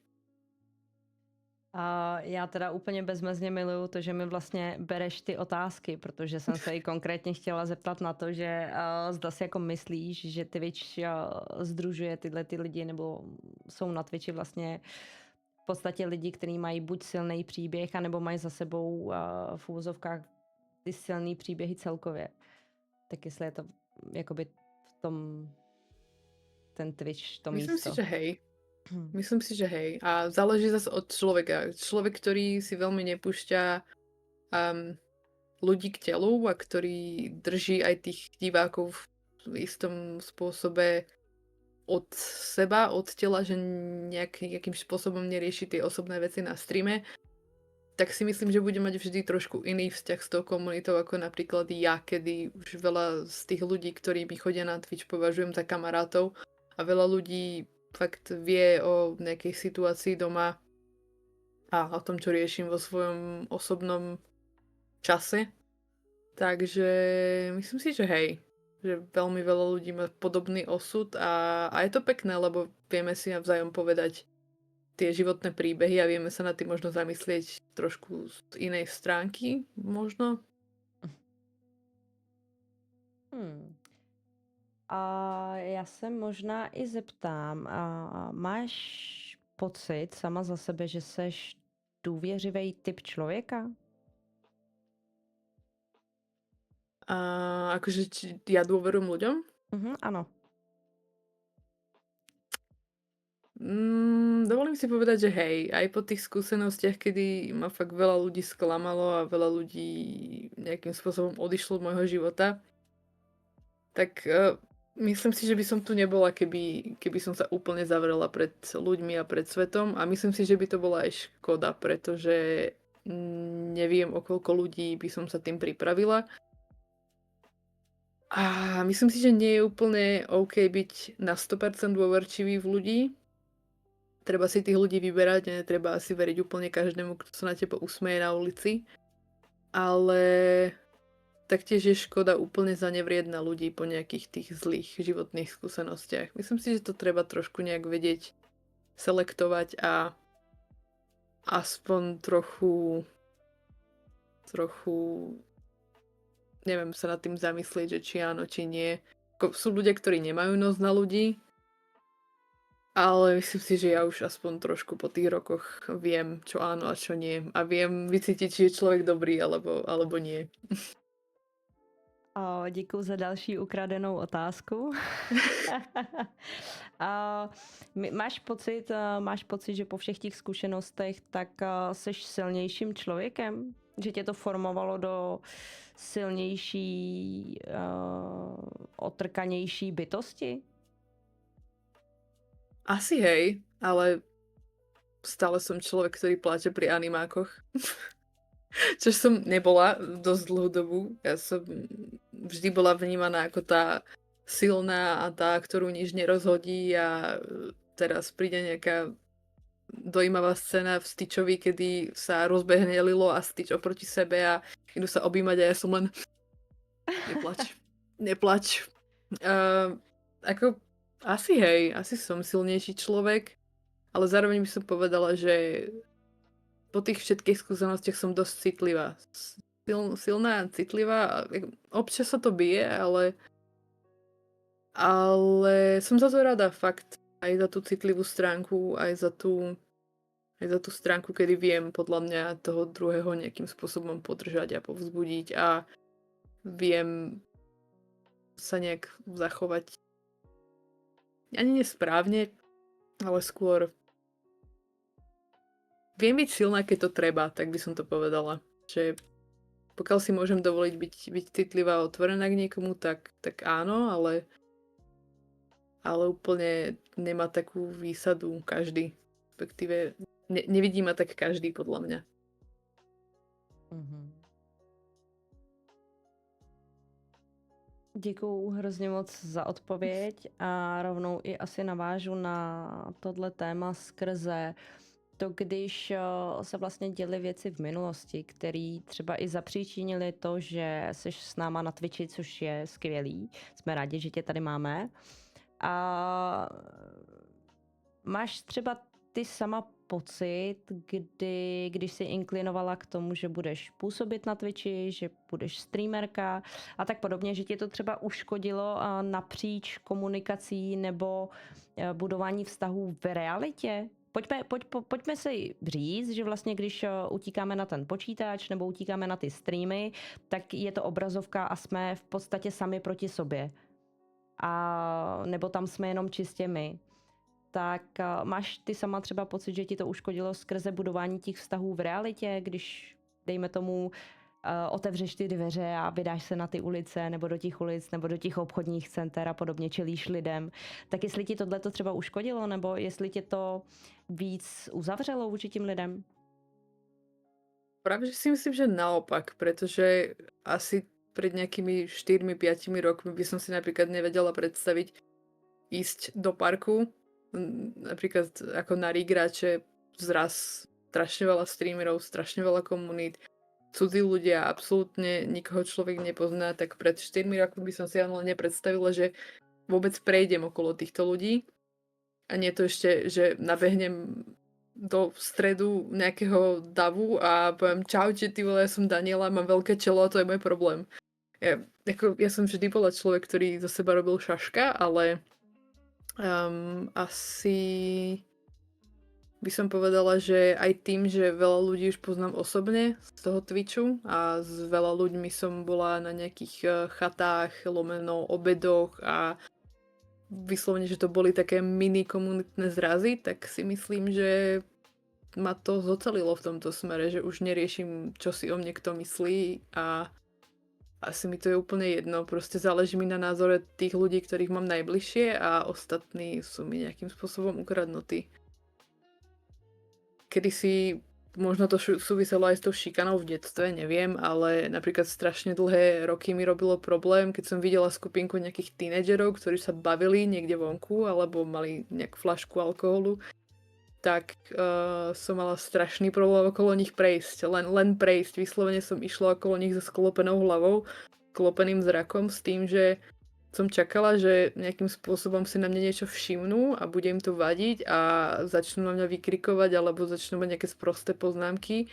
A já teda úplně bezmezně miluju to, že mi vlastně bereš ty otázky, protože jsem se i konkrétně chtěla zeptat na to, že zda si jako myslíš, že Twitch sdružuje tyhle ty lidi, nebo jsou na Twitchi vlastně v podstatě lidi, kteří mají buď silný příběh, anebo mají za sebou v úvozovkách ty silný příběhy celkově. Tak jestli je to jakoby v tom ten Twitch, to Myslím místo. si, že hej. Myslím si, že hej. A záleží zase od človeka. Človek, ktorý si veľmi nepúšťa ľudí k telu a ktorý drží aj tých divákov v istom spôsobe od seba, od tela, že nejakým spôsobom nerieši tie osobné veci na streame, tak si myslím, že bude mať vždy trošku iný vzťah s tou komunitou, ako napríklad ja, kedy už veľa z tých ľudí, ktorí mi chodia na Twitch, považujem za kamarátov a veľa ľudí fakt vie o nejakej situácii doma a o tom, čo riešim vo svojom osobnom čase. Takže myslím si, že hej, že veľmi veľa ľudí má podobný osud a je to pekné, lebo vieme si navzájom povedať tie životné príbehy a vieme sa na tým možno zamyslieť trošku z inej stránky, možno. A já se možná i zeptám, máš pocit sama za sebe, že seš důvěřivý typ člověka? Akože ja dôverujem ľuďom? Ano. Dovolím si povedať, že hej, aj po tých skúsenostiach, kedy ma fakt veľa ľudí sklamalo a veľa ľudí nejakým spôsobom odišlo z môjho života, tak myslím si, že by som tu nebola, keby som sa úplne zavrela pred ľuďmi a pred svetom a myslím si, že by to bola aj škoda, pretože neviem, o koľko ľudí by som sa tým pripravila. A myslím si, že nie je úplne OK byť na 100% dôverčivý v ľudí. Treba si tých ľudí vyberať, netreba asi veriť úplne každému, kto sa na teba usmeje na ulici. Ale taktiež je škoda úplne zanevrieť na ľudí po nejakých tých zlých životných skúsenostiach. Myslím si, že to treba trošku nejak vedieť selektovať a aspoň trochu neviem, sa nad tým zamyslieť, že či áno, či nie. Sú ľudia, ktorí nemajú nos na ľudí, ale myslím si, že ja už aspoň trošku po tých rokoch viem, čo áno a čo nie. A viem vycítiť, či je človek dobrý, alebo nie. Děkuji za další ukradenou otázku. Máš pocit, že po všech těch zkušenostech tak seš silnějším člověkem? Že tě to formovalo do silnější, otrkanější bytosti? Asi hej, ale stále som človek, ktorý pláče pri animákoch. Čo som nebola dosť dlhú dobu. Ja som vždy bola vnímaná ako tá silná a tá, ktorú nič nerozhodí a teraz príde nejaká dojímavá scéna v Stitchovi, kedy sa rozbehne Lilo a Stitch oproti sebe a idú sa objímať a ja som len neplač. Ako asi hej, asi som silnejší človek, ale zároveň by som povedala, že po tých všetkých skúsenostiach som dosť citlivá. Silná a citlivá. Občas sa to bije, ale som za to rada, fakt. aj za tú citlivú stránku, aj za tú stránku, kedy viem podľa mňa toho druhého nejakým spôsobom podržať a povzbudiť a viem sa nejak zachovať ani nesprávne, ale skôr viem byť silná, keď to treba, tak by som to povedala. Že pokiaľ si môžem dovoliť byť citlivá a otvorená k niekomu, tak áno, ale úplne nemá takú výsadu každý. Respektíve nevidí ma tak každý, podľa mňa. Děkuju hrozně moc za odpověď a rovnou i asi navážu na tohle téma skrze to, když se vlastně děly věci v minulosti, které třeba i zapříčinily to, že jsi s náma na Twitchi, což je skvělý. Jsme rádi, že tě tady máme. A máš třeba ty sama pocit, když jsi inklinovala k tomu, že budeš působit na Twitchi, že budeš streamerka a tak podobně, že tě to třeba uškodilo napříč komunikací nebo budování vztahů v realitě? Pojďme si říct, že vlastně když utíkáme na ten počítač nebo utíkáme na ty streamy, tak je to obrazovka a jsme v podstatě sami proti sobě. A nebo tam jsme jenom čistě my. Tak máš ty sama třeba pocit, že ti to uškodilo skrze budování těch vztahů v realitě, když, dejme tomu, otevřeš ty dveře a vydáš se na ty ulice, nebo do těch ulic, nebo do těch obchodních center a podobně, čelíš lidem. Tak jestli ti tohle to třeba uškodilo, nebo jestli tě to víc uzavřelo vůči tím lidem? Práve že si myslím, že naopak, pretože asi pred nejakými 4-5 rokmi by som si napríklad nevedela predstaviť ísť do parku, napríklad ako na Rigrače, zraz strašne veľa streamerov, strašne veľa komunít, cudzí ľudia, absolútne nikoho človek nepozná, tak pred 4 rokmi by som si ani nepredstavila, že vôbec prejdem okolo týchto ľudí. A nie to ešte, že nabehnem do stredu nejakého davu a poviem čaute, ty vole, ja som Daniela, mám veľké čelo a to je môj problém. Ja som vždy bola človek, ktorý zo seba robil šaška, ale asi by som povedala, že aj tým, že veľa ľudí už poznám osobne z toho Twitchu a s veľa ľuďmi som bola na nejakých chatách, lomeno obedoch a vyslovene, že to boli také mini komunitné zrazy, tak si myslím, že ma to zocelilo v tomto smere, že už neriešim, čo si o mne kto myslí a asi mi to je úplne jedno, proste záleží mi na názore tých ľudí, ktorých mám najbližšie a ostatní sú mi nejakým spôsobom ukradnutí. Kedysi možno to súviselo aj s tou šikanou v detstve, neviem, ale napríklad strašne dlhé roky mi robilo problém, keď som videla skupinku nejakých tínedžerov, ktorí sa bavili niekde vonku alebo mali nejakú fľašku alkoholu, tak som mala strašný problém okolo nich prejsť. Len prejsť. Vyslovene som išla okolo nich so sklopenou hlavou, sklopeným zrakom s tým, že som čakala, že nejakým spôsobom si na mne niečo všimnú a bude im to vadiť a začnú na mňa vykrikovať alebo začnú mať nejaké sprosté poznámky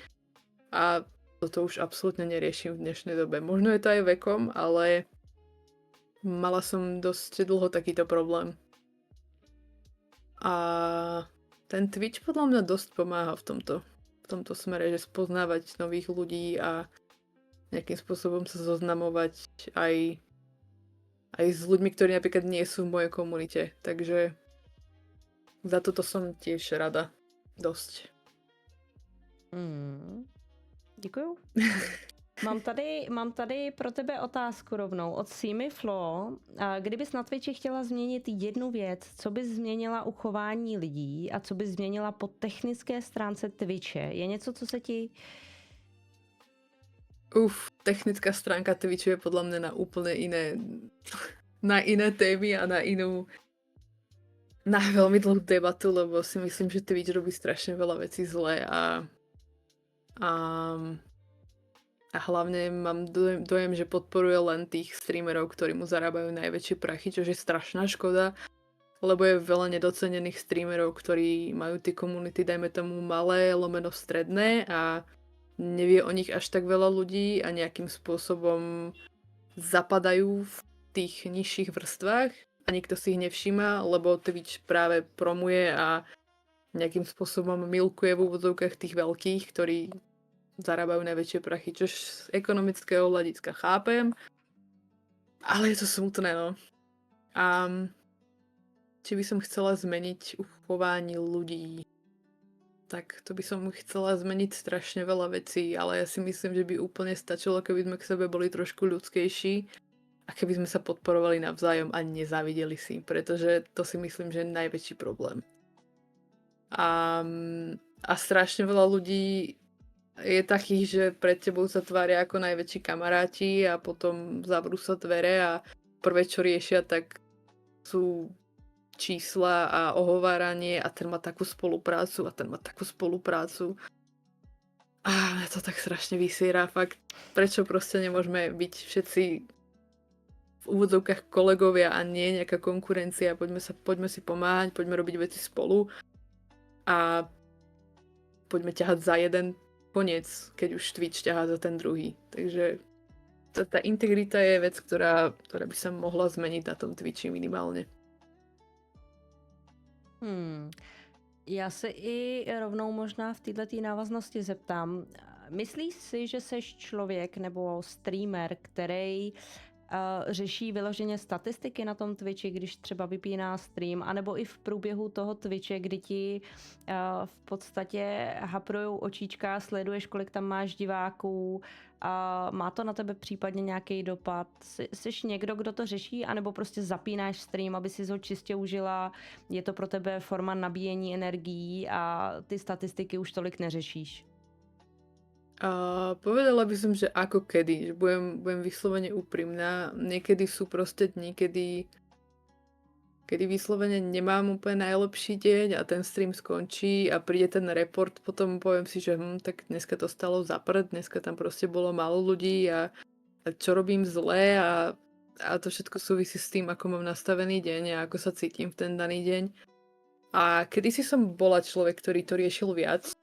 a toto už absolútne neriešim v dnešnej dobe. Možno je to aj vekom, ale mala som dosť dlho takýto problém. A ten Twitch podľa mňa dosť pomáha v tomto smere, že spoznávať nových ľudí a nejakým spôsobom sa zoznamovať aj s ľuďmi, ktorí napríklad nie sú v mojej komunite. Takže za toto som tiež rada. Dosť. Děkuju. Mám tady pro tebe otázku rovnou od Simi Flo. Kdybys na Twitchi chtěla změnit jednu věc, co bys změnila u chování lidí a co bys změnila po technické stránce Twitche? Je něco, co se ti... Technická stránka Twitchu je podľa mňa na úplne iné témy a na veľmi dlhú debatu, lebo si myslím, že Twitch robí strašne veľa vecí zle a hlavne mám dojem, že podporuje len tých streamerov, ktorí mu zarábajú najväčšie prachy, čo je strašná škoda, lebo je veľa nedocenených streamerov, ktorí majú tie komunity, dajme tomu malé, lomeno stredné a nevie o nich až tak veľa ľudí a nejakým spôsobom zapadajú v tých nižších vrstvách a nikto si ich nevšíma, lebo Twitch práve promuje a nejakým spôsobom milkuje v úvodzovkách tých veľkých, ktorí zarábajú najväčšie prachy, čož z ekonomického hľadiska chápem, ale je to smutné, no. A či by som chcela zmeniť v chovaní ľudí, tak to by som chcela zmeniť strašne veľa vecí, ale ja si myslím, že by úplne stačilo, keby sme k sebe boli trošku ľudskejší a keby sme sa podporovali navzájom a nezávideli si, pretože to si myslím, že je najväčší problém. A strašne veľa ľudí je takých, že pred tebou sa tvária ako najväčší kamaráti a potom zavrú sa dvere a prvé, čo riešia, tak sú čísla a ohováranie a ten má takú spoluprácu a ten má takú spoluprácu. A mňa to tak strašne vysiera, fakt. Prečo proste nemôžeme byť všetci v úvodzovkách kolegovia a nie nejaká konkurencia. Poďme si pomáhať, poďme robiť veci spolu a poďme ťahať za jeden koniec, keď už Twitch ťahá za ten druhý. Takže tá integrita je vec, ktorá by sa mohla zmeniť na tom Twitchi minimálne. Já se i rovnou možná v této návaznosti zeptám. Myslíš si, že seš člověk nebo streamer, který řeší vyloženě statistiky na tom Twitchi, když třeba vypíná stream, anebo i v průběhu toho Twitche, kdy ti v podstatě haprujou očíčka, sleduješ, kolik tam máš diváků, a má to na tebe případně nějaký dopad? Jsi někdo, kdo to řeší, anebo prostě zapínáš stream, aby si ho čistě užila, je to pro tebe forma nabíjení energií a ty statistiky už tolik neřešíš? Povedala by som, že ako kedy, že budem vyslovene úprimná. Niekedy sú proste dni, kedy vyslovene nemám úplne najlepší deň a ten stream skončí a príde ten report, potom poviem si, že tak dneska to stalo za prd, dneska tam proste bolo málo ľudí a čo robím zle a to všetko súvisí s tým, ako mám nastavený deň a ako sa cítim v ten daný deň. A kedysi som bola človek, ktorý to riešil viac,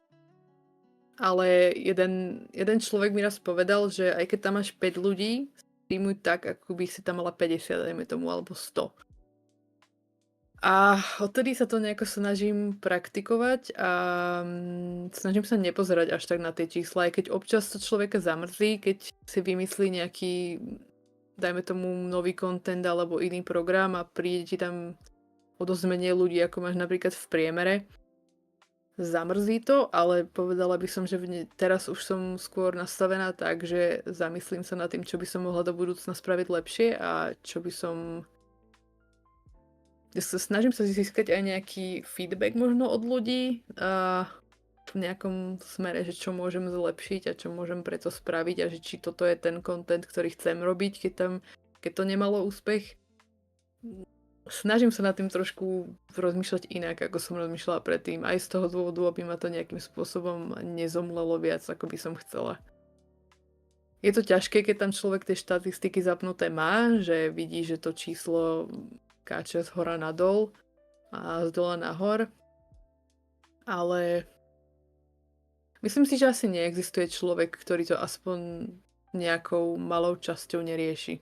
ale jeden človek mi raz povedal, že aj keď tam máš 5 ľudí, streamuj tak, ako by si tam mala 50, dajme tomu, alebo 100. A odtedy sa to nejako snažím praktikovať a snažím sa nepozerať až tak na tie čísla, aj keď občas to človeka zamrzí, keď si vymyslí nejaký, dajme tomu, nový content alebo iný program a príde ti tam o dosť menej ľudí, ako máš napríklad v priemere. Zamrzí to, ale povedala by som, že teraz už som skôr nastavená tak, že zamyslím sa nad tým, čo by som mohla do budúcna spraviť lepšie a čo by som... Snažím sa získať aj nejaký feedback možno od ľudí a v nejakom smere, že čo môžem zlepšiť a čo môžem preto spraviť a že či toto je ten content, ktorý chcem robiť, keď to nemalo úspech. Snažím sa nad tým trošku rozmýšľať inak, ako som rozmýšľala predtým. Aj z toho dôvodu, aby ma to nejakým spôsobom nezomlelo viac, ako by som chcela. Je to ťažké, keď tam človek tie štatistiky zapnuté má, že vidí, že to číslo káče z hora nadol a z dola nahor. Ale myslím si, že asi neexistuje človek, ktorý to aspoň nejakou malou časťou nerieši.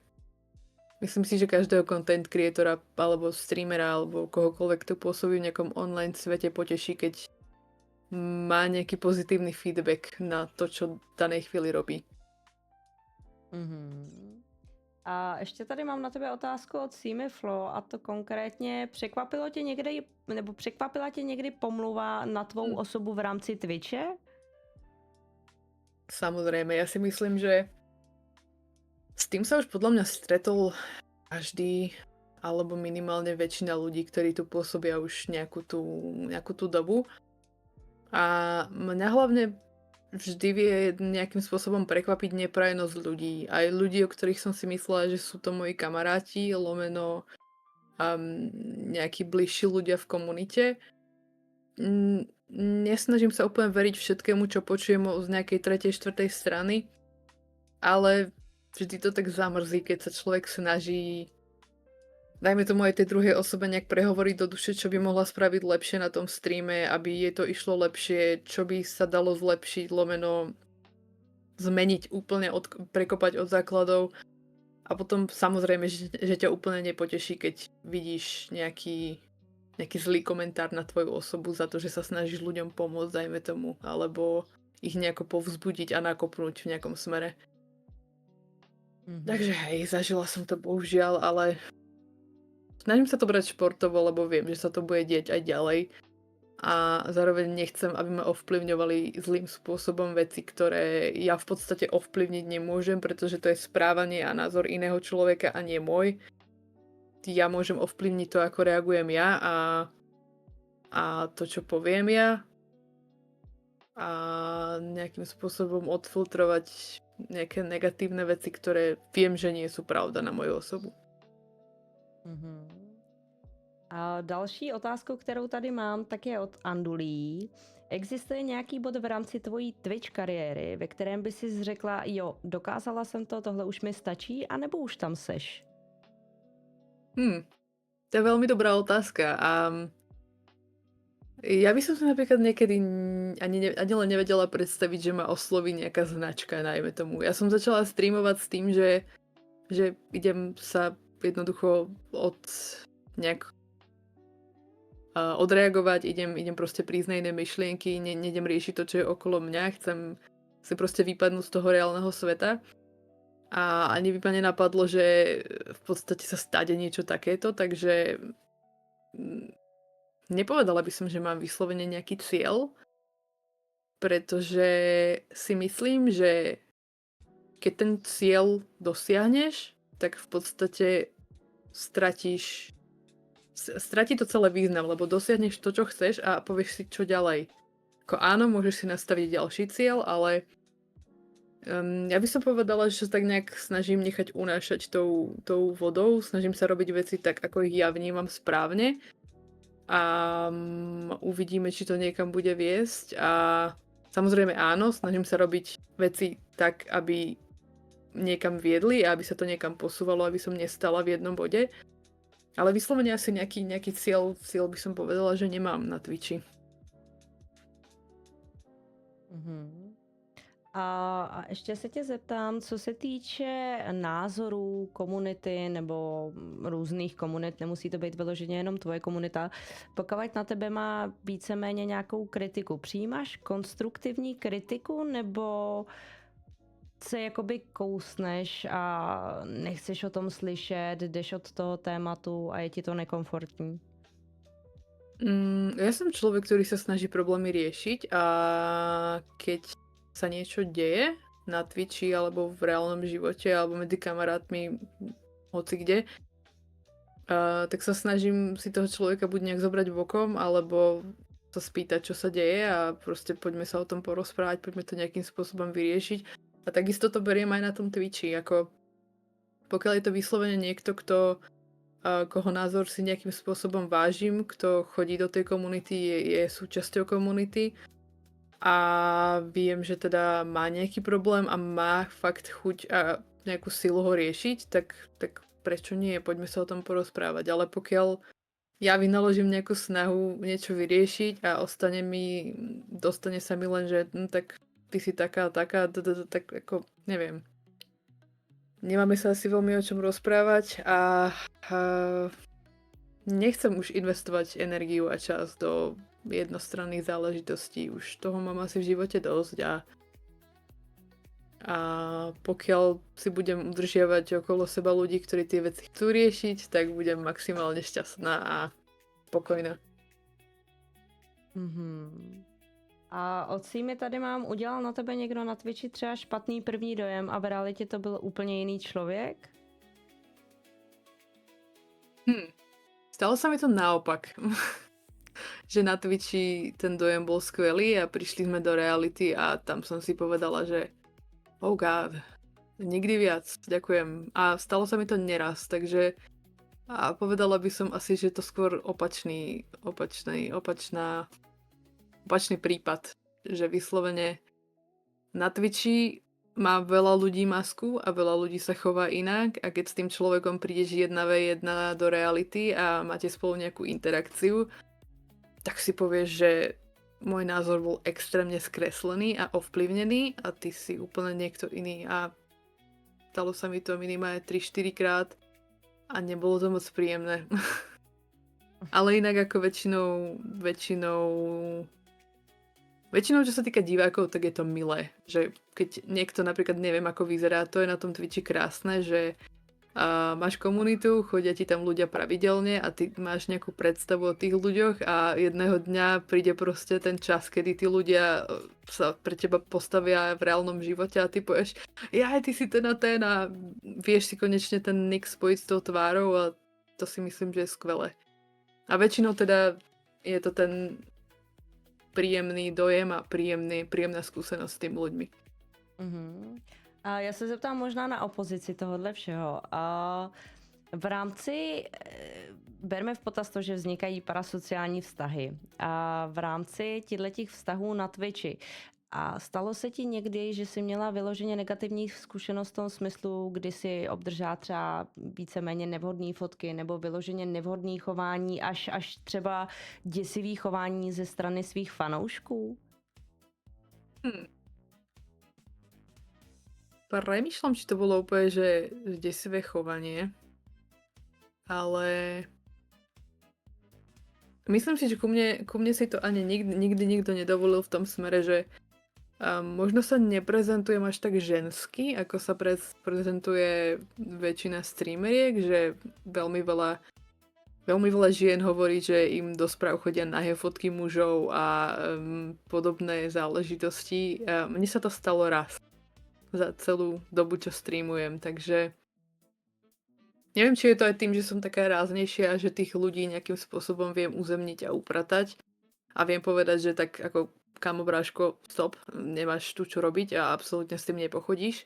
Myslím si, že každého content creatora alebo streamera alebo kohokoľvek, kto pôsobí v nejakom online svete, poteší, keď má nejaký pozitívny feedback na to, čo v danej chvíli robí. A ještě tady mám na tebe otázku od Simiflo, a to konkrétně překvapila tě někdy pomluva na tvou osobu v rámci Twitche? Samozrejme, ja si myslím, že s tým sa už podľa mňa stretol každý, alebo minimálne väčšina ľudí, ktorí tu pôsobia už nejakú tú dobu. A mňa hlavne vždy vie nejakým spôsobom prekvapiť neprajnosť ľudí. Aj ľudí, o ktorých som si myslela, že sú to moji kamaráti, lomeno nejakí bližší ľudia v komunite. Nesnažím sa úplne veriť všetkému, čo počujem z nejakej 3., 4. strany, ale vždy to tak zamrzí, keď sa človek snaží, dajme tomu aj tej druhej osobe nejak prehovoriť do duše, čo by mohla spraviť lepšie na tom streame, aby jej to išlo lepšie, čo by sa dalo zlepšiť, lomeno zmeniť úplne, prekopať od základov. A potom samozrejme, že ťa úplne nepoteší, keď vidíš nejaký zlý komentár na tvoju osobu za to, že sa snažíš ľuďom pomôcť, dajme tomu, alebo ich nejako povzbudiť a nakopnúť v nejakom smere. Takže hej, zažila som to bohužiaľ, ale snažím sa to brať športovo, lebo viem, že sa to bude diať aj ďalej. A zároveň nechcem, aby ma ovplyvňovali zlým spôsobom veci, ktoré ja v podstate ovplyvniť nemôžem, pretože to je správanie a názor iného človeka a nie môj. Ja môžem ovplyvniť to, ako reagujem ja a to, čo poviem ja. A nejakým spôsobom odfiltrovať nejaké negatívne veci, ktoré viem, že nie sú pravda na moju osobu. A další otázku, kterou tady mám, tak je od Andulí. Existuje nějaký bod v rámci tvojí Twitch kariéry, ve kterém by si řekla, jo, dokázala jsem to, tohle už mi stačí, anebo už tam seš? To je veľmi dobrá otázka a ja by som sa napríklad niekedy ani len nevedela predstaviť, že ma osloví nejaká značka, najmä tomu. Ja som začala streamovať s tým, že idem sa jednoducho odreagovať, idem proste prísť na iné myšlienky, nejdem riešiť to, čo je okolo mňa, chcem si proste vypadnúť z toho reálneho sveta. A ani by ma nenapadlo, že v podstate sa stade niečo takéto, takže nepovedala by som, že mám vyslovene nejaký cieľ, pretože si myslím, že keď ten cieľ dosiahneš, tak v podstate stratí to celé význam, lebo dosiahneš to, čo chceš a povieš si, čo ďalej. Ako áno, môžeš si nastaviť ďalší cieľ, ale ja by som povedala, že sa tak nejak snažím nechať unášať tou vodou, snažím sa robiť veci tak, ako ich ja vnímam správne a uvidíme, či to niekam bude viesť a samozrejme áno, snažím sa robiť veci tak, aby niekam viedli a aby sa to niekam posúvalo, aby som nestala v jednom bode. Ale vyslovene asi nejaký cieľ by som povedala, že nemám na Twitchi. A ještě se tě zeptám, co se týče názorů komunity nebo různých komunit, nemusí to být vyloženě jenom tvoje komunita, pokud na tebe má víceméně nějakou kritiku, přijímáš konstruktivní kritiku nebo se jakoby kousneš a nechceš o tom slyšet, jdeš od toho tématu a je ti to nekomfortní? Ja som človek, ktorý sa snaží problémy riešiť a keď sa niečo deje na Twitchi alebo v reálnom živote alebo medzi kamarátmi hoci kde, tak sa snažím si toho človeka buď nejak zobrať bokom alebo sa spýtať, čo sa deje a proste poďme sa o tom porozprávať, poďme to nejakým spôsobom vyriešiť. A takisto to beriem aj na tom Twitchi, ako pokiaľ je to vyslovene niekto, koho názor si nejakým spôsobom vážim, kto chodí do tej komunity, je súčasťou komunity a viem, že teda má nejaký problém a má fakt chuť a nejakú silu ho riešiť, tak prečo nie? Poďme sa o tom porozprávať. Ale pokiaľ ja vynaložím nejakú snahu niečo vyriešiť a dostane sa mi len, že tak ty si taká, tak ako neviem. Nemáme sa asi veľmi o čom rozprávať a nechcem už investovať energiu a čas do jednostranných záležitostí. Už toho mám asi v živote dosť a pokiaľ si budem udržiavať okolo seba ľudí, ktorí tie veci chcú riešiť, tak budem maximálne šťastná a spokojná. A od Símy tady mám, udělal na tebe někdo na Twitchi třeba špatný první dojem a v realitě to byl úplně jiný člověk? Stalo sa mi to naopak. Že na Twitchi ten dojem bol skvelý a prišli sme do reality a tam som si povedala, že oh god, nikdy viac, ďakujem. A stalo sa mi to neraz, takže a povedala by som asi, že to skôr opačný prípad, že vyslovene na Twitchi má veľa ľudí masku a veľa ľudí sa chová inak a keď s tým človekom prídeš 1v1 do reality a máte spolu nejakú interakciu, tak si povieš, že môj názor bol extrémne skreslený a ovplyvnený a ty si úplne niekto iný a stalo sa mi to minimálne 3-4 krát a nebolo to moc príjemné. Ale inak ako väčšinou, čo sa týka divákov, tak je to milé. Že keď niekto napríklad neviem, ako vyzerá, to je na tom Twitchi krásne, že máš komunitu, chodia ti tam ľudia pravidelne a ty máš nejakú predstavu o tých ľuďoch a jedného dňa príde proste ten čas, kedy tí ľudia sa pre teba postavia v reálnom živote a ty povieš, ty si ten a vieš si konečne ten nick spojiť s tou tvárou a to si myslím, že je skvelé. A väčšinou teda je to ten príjemný dojem a príjemná skúsenosť s tými ľuďmi. A já se zeptám možná na opozici tohohle všeho. V rámci, berme v potaz to, že vznikají parasociální vztahy. A v rámci těchto vztahů na Twitchi. A stalo se ti někdy, že jsi měla vyloženě negativní zkušenost v tom smyslu, kdy jsi obdržela třeba víceméně nevhodné fotky nebo vyloženě nevhodné chování, až třeba děsivý chování ze strany svých fanoušků? Premýšľam, či to bolo úplne, že desivé chovanie, ale myslím si, že ku mne si to ani nikdy nikto nedovolil v tom smere, že možno sa neprezentujem až tak žensky, ako sa prezentuje väčšina streameriek, že veľmi veľa žien hovorí, že im do správ chodia nahé fotky mužov a podobné záležitosti. Mne sa to stalo raz za celú dobu, čo streamujem, takže neviem, či je to aj tým, že som taká ráznejšia, že tých ľudí nejakým spôsobom viem uzemniť a upratať a viem povedať, že tak ako kamo bráško, stop, nemáš tu čo robiť a absolútne s tým nepochodíš.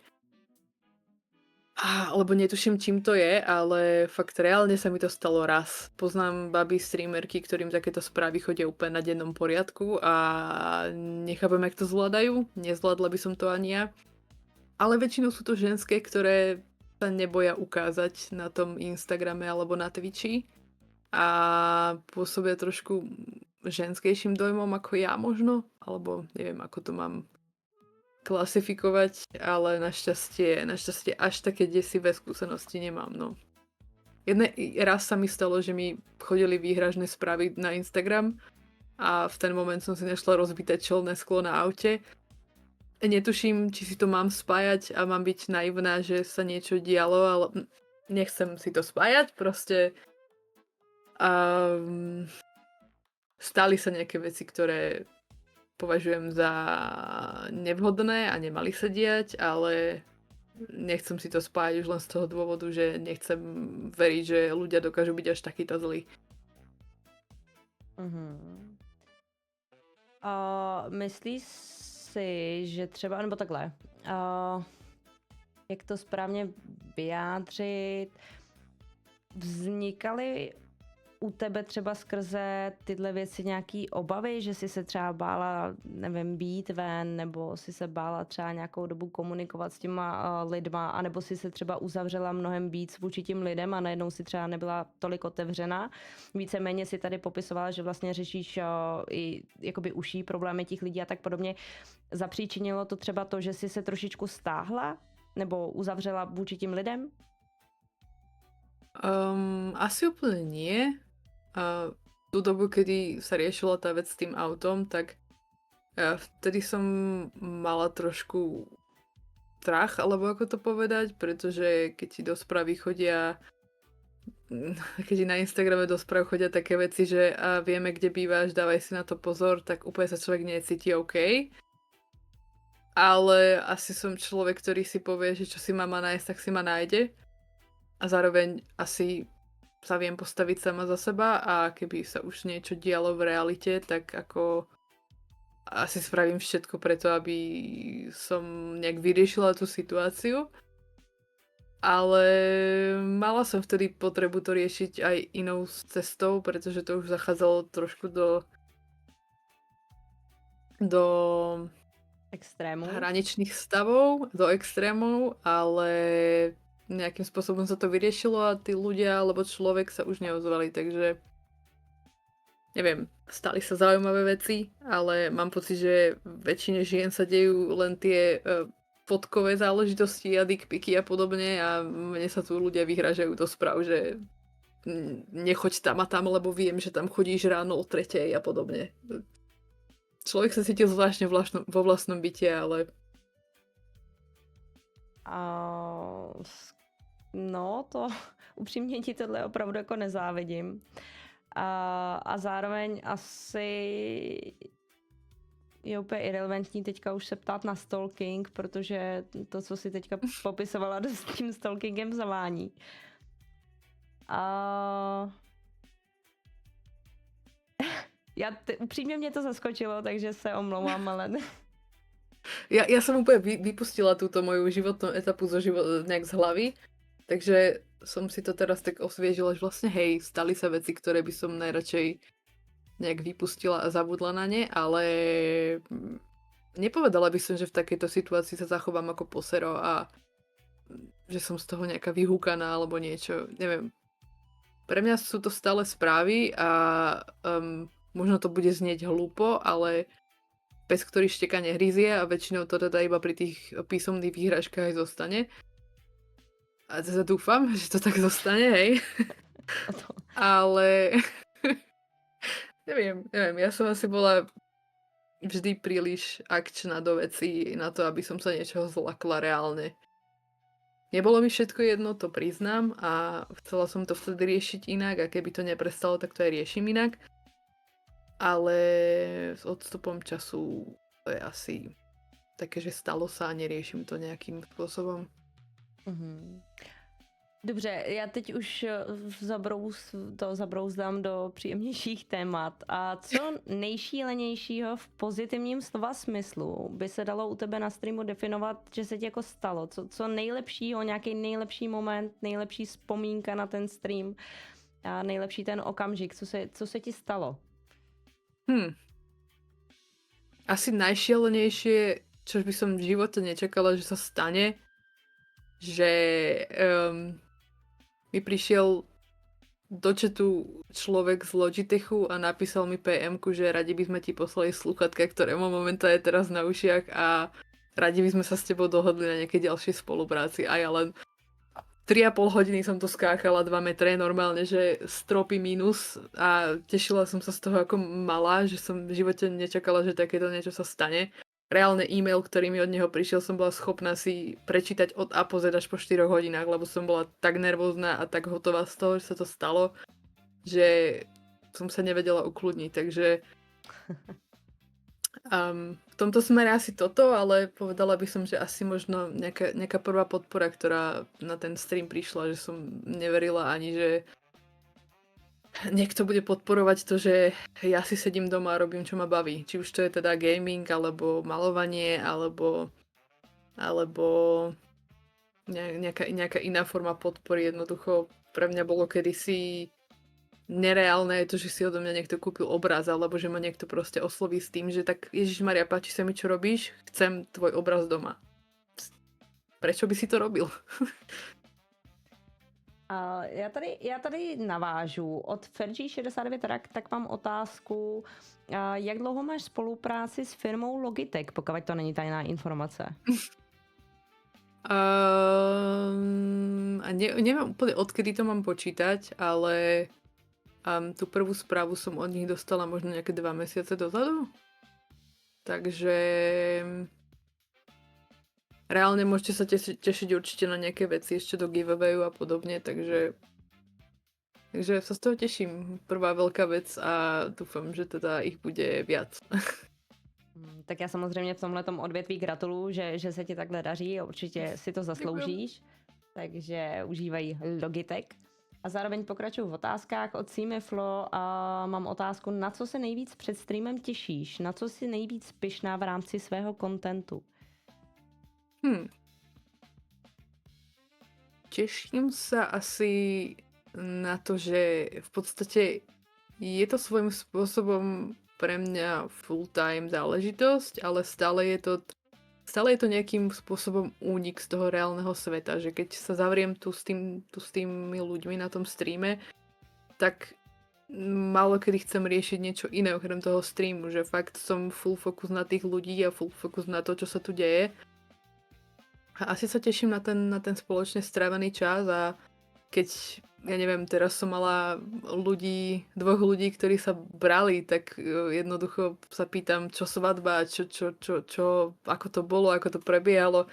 Lebo netuším, čím to je, ale fakt reálne sa mi to stalo raz. Poznám baby streamerky, ktorým takéto správy chodia úplne na dennom poriadku a nechápem, jak to zvládajú. Nezvládla by som to ani ja. Ale väčšinou sú to ženské, ktoré sa neboja ukázať na tom Instagrame alebo na Twitchi a pôsobia trošku ženskejším dojmom ako ja možno, alebo neviem, ako to mám klasifikovať, ale našťastie až také desivé skúsenosti nemám, no. Raz sa mi stalo, že mi chodili výhražné správy na Instagram a v ten moment som si našla rozbité čelné sklo na aute. Netuším, či si to mám spájať a mám byť naivná, že sa niečo dialo, ale nechcem si to spájať, proste stali sa nejaké veci, ktoré považujem za nevhodné a nemali sa diať, ale nechcem si to spájať už len z toho dôvodu, že nechcem veriť, že ľudia dokážu byť až takýto zlí. Myslíš si, že třeba, nebo takhle, jak to správně vyjádřit, vznikaly u tebe třeba skrze tyhle věci nějaký obavy, že jsi se třeba bála, nevím, být ven, nebo si se bála třeba nějakou dobu komunikovat s těma lidma, anebo si se třeba uzavřela mnohem víc vůči těm lidem a najednou si třeba nebyla tolik otevřená. Víceméně si tady popisovala, že vlastně řešíš i jakoby užší problémy těch lidí a tak podobně. Zapříčinilo to třeba to, že jsi se trošičku stáhla nebo uzavřela vůči těm lidem? Asi úplne nie. Tú dobu, kedy sa riešila tá vec s tým autom, tak vtedy som mala trošku strach, alebo ako to povedať, pretože keď ti do správy chodia, keď ti na Instagrame do správ chodia také veci, že vieme, kde bývaš, dávaj si na to pozor, tak úplne sa človek necíti OK. Ale asi som človek, ktorý si povie, že čo si má nájsť, tak si ma nájde. A zároveň asi sa viem postaviť sama za seba a keby sa už niečo dialo v realite, tak ako asi spravím všetko preto, aby som nejak vyriešila tú situáciu. Ale mala som vtedy potrebu to riešiť aj inou cestou, pretože to už zachádzalo trošku do extrému, hraničných stavov, do extrémov, ale nejakým spôsobom sa to vyriešilo a tí ľudia alebo človek sa už neozvali, takže neviem, stali sa zaujímavé veci, ale mám pocit, že väčšine žien sa dejú len tie fotkové záležitosti a dickpiky a podobne a mne sa tu ľudia vyhražajú do správ, že nechoď tam a tam, lebo viem, že tam chodíš ráno o 3:00 a podobne. Človek sa cítil zvláštne vo vlastnom byte, ale no, to upřímně ti tohle opravdu jako nezávidím. A zároveň asi je úplně irrelevantní teďka už se ptát na stalking, protože to, co si teďka popisovala, s tím stalkingem zavání. Upřímně mě to zaskočilo, takže se omlouvám, ale... Ja som úplne vypustila túto moju životnú etapu nejak z hlavy, takže som si to teraz tak osviežila, že vlastne hej, stali sa veci, ktoré by som najradšej nejak vypustila a zabudla na ne, ale nepovedala by som, že v takejto situácii sa zachovám ako posero a že som z toho nejaká vyhúkaná alebo niečo, neviem. Pre mňa sú to stále správy a možno to bude znieť hlúpo, ale pes, ktorý šteka, nehryzie a väčšinou to teda iba pri tých písomných výhražkách aj zostane. A teda dúfam, že to tak zostane, hej. Ale neviem, ja som asi bola vždy príliš akčná do vecí na to, aby som sa niečoho zlakla reálne. Nebolo mi všetko jedno, to priznám a chcela som to vtedy riešiť inak a keby to neprestalo, tak to aj riešim inak. Ale s odstupom času to je asi také, že stalo sa a neriešim to nejakým spôsobom. Dobře, já teď už zabrouzdám do příjemnějších témat. A co nejšílenějšího v pozitivním slova smyslu by se dalo u tebe na streamu definovat, že se ti jako stalo? Co nejlepšího, nějaký nejlepší moment, nejlepší vzpomínka na ten stream a nejlepší ten okamžik, co se ti stalo? Asi najšialenejšie, čo by som v živote nečakala, že sa stane, že mi prišiel do chatu človek z Logitechu a napísal mi PM-ku, že radi by sme ti poslali slúchatka, ktoré mám momentálne teraz na ušiach a radi by sme sa s tebou dohodli na nejakej ďalšej spolupráci. A ja len 3,5 hodiny som tu skáchala 2 metre, normálne, že stropy minus a tešila som sa z toho ako malá, že som v živote nečakala, že takéto niečo sa stane. Reálne e-mail, ktorý mi od neho prišiel, som bola schopná si prečítať od A po Z až po 4 hodinách, lebo som bola tak nervózna a tak hotová z toho, že sa to stalo, že som sa nevedela ukludniť, takže v tomto smere asi toto, ale povedala by som, že asi možno nejaká prvá podpora, ktorá na ten stream prišla, že som neverila ani, že niekto bude podporovať to, že ja si sedím doma a robím, čo ma baví. Či už to je teda gaming, alebo malovanie, alebo nejaká iná forma podpory. Jednoducho pre mňa bolo kedysi nereálne je to, že si odo mňa niekto kúpil obraz, alebo že ma niekto proste osloví s tým, že tak Ježišmaria, páči sa mi, čo robíš, chcem tvoj obraz doma. Prečo by si to robil? Já tady navážu. Od Fergie69 tak mám otázku, jak dlouho máš spolupráci s firmou Logitech, pokud to není tajná informace? Neviem úplne odkedy to mám počítať, ale tú prvú správu som od nich dostala možno nejaké 2 mesiace dozadu. Takže reálne môžete sa tešiť určite na nejaké veci ešte do giveawayu a podobne, takže sa z toho teším. Prvá veľká vec a dúfam, že teda ich bude viac. Tak já samozřejmě v tomhletom odvětví gratuluju, že se ti takhle daří a určitě si to zasloužíš. Takže užívají Logitech. A zároveň pokračuju v otázkách od Simiflo a mám otázku, na co se nejvíc před streamem těšíš? Na co si nejvíc pyšná v rámci svého kontentu? Teším sa asi na to, že v podstate je to svojím spôsobom pre mňa full-time záležitosť, ale stále je to nejakým spôsobom únik z toho reálneho sveta, že keď sa zavriem tu s tými ľuďmi na tom streame, tak málo kedy chcem riešiť niečo iné okrem toho streamu, že fakt som full focus na tých ľudí a full focus na to, čo sa tu deje. A asi sa teším na ten spoločne strávený čas a keď, ja neviem, teraz som mala dvoch ľudí, ktorí sa brali, tak jednoducho sa pýtam, čo svadba, ako to bolo, ako to prebiehalo.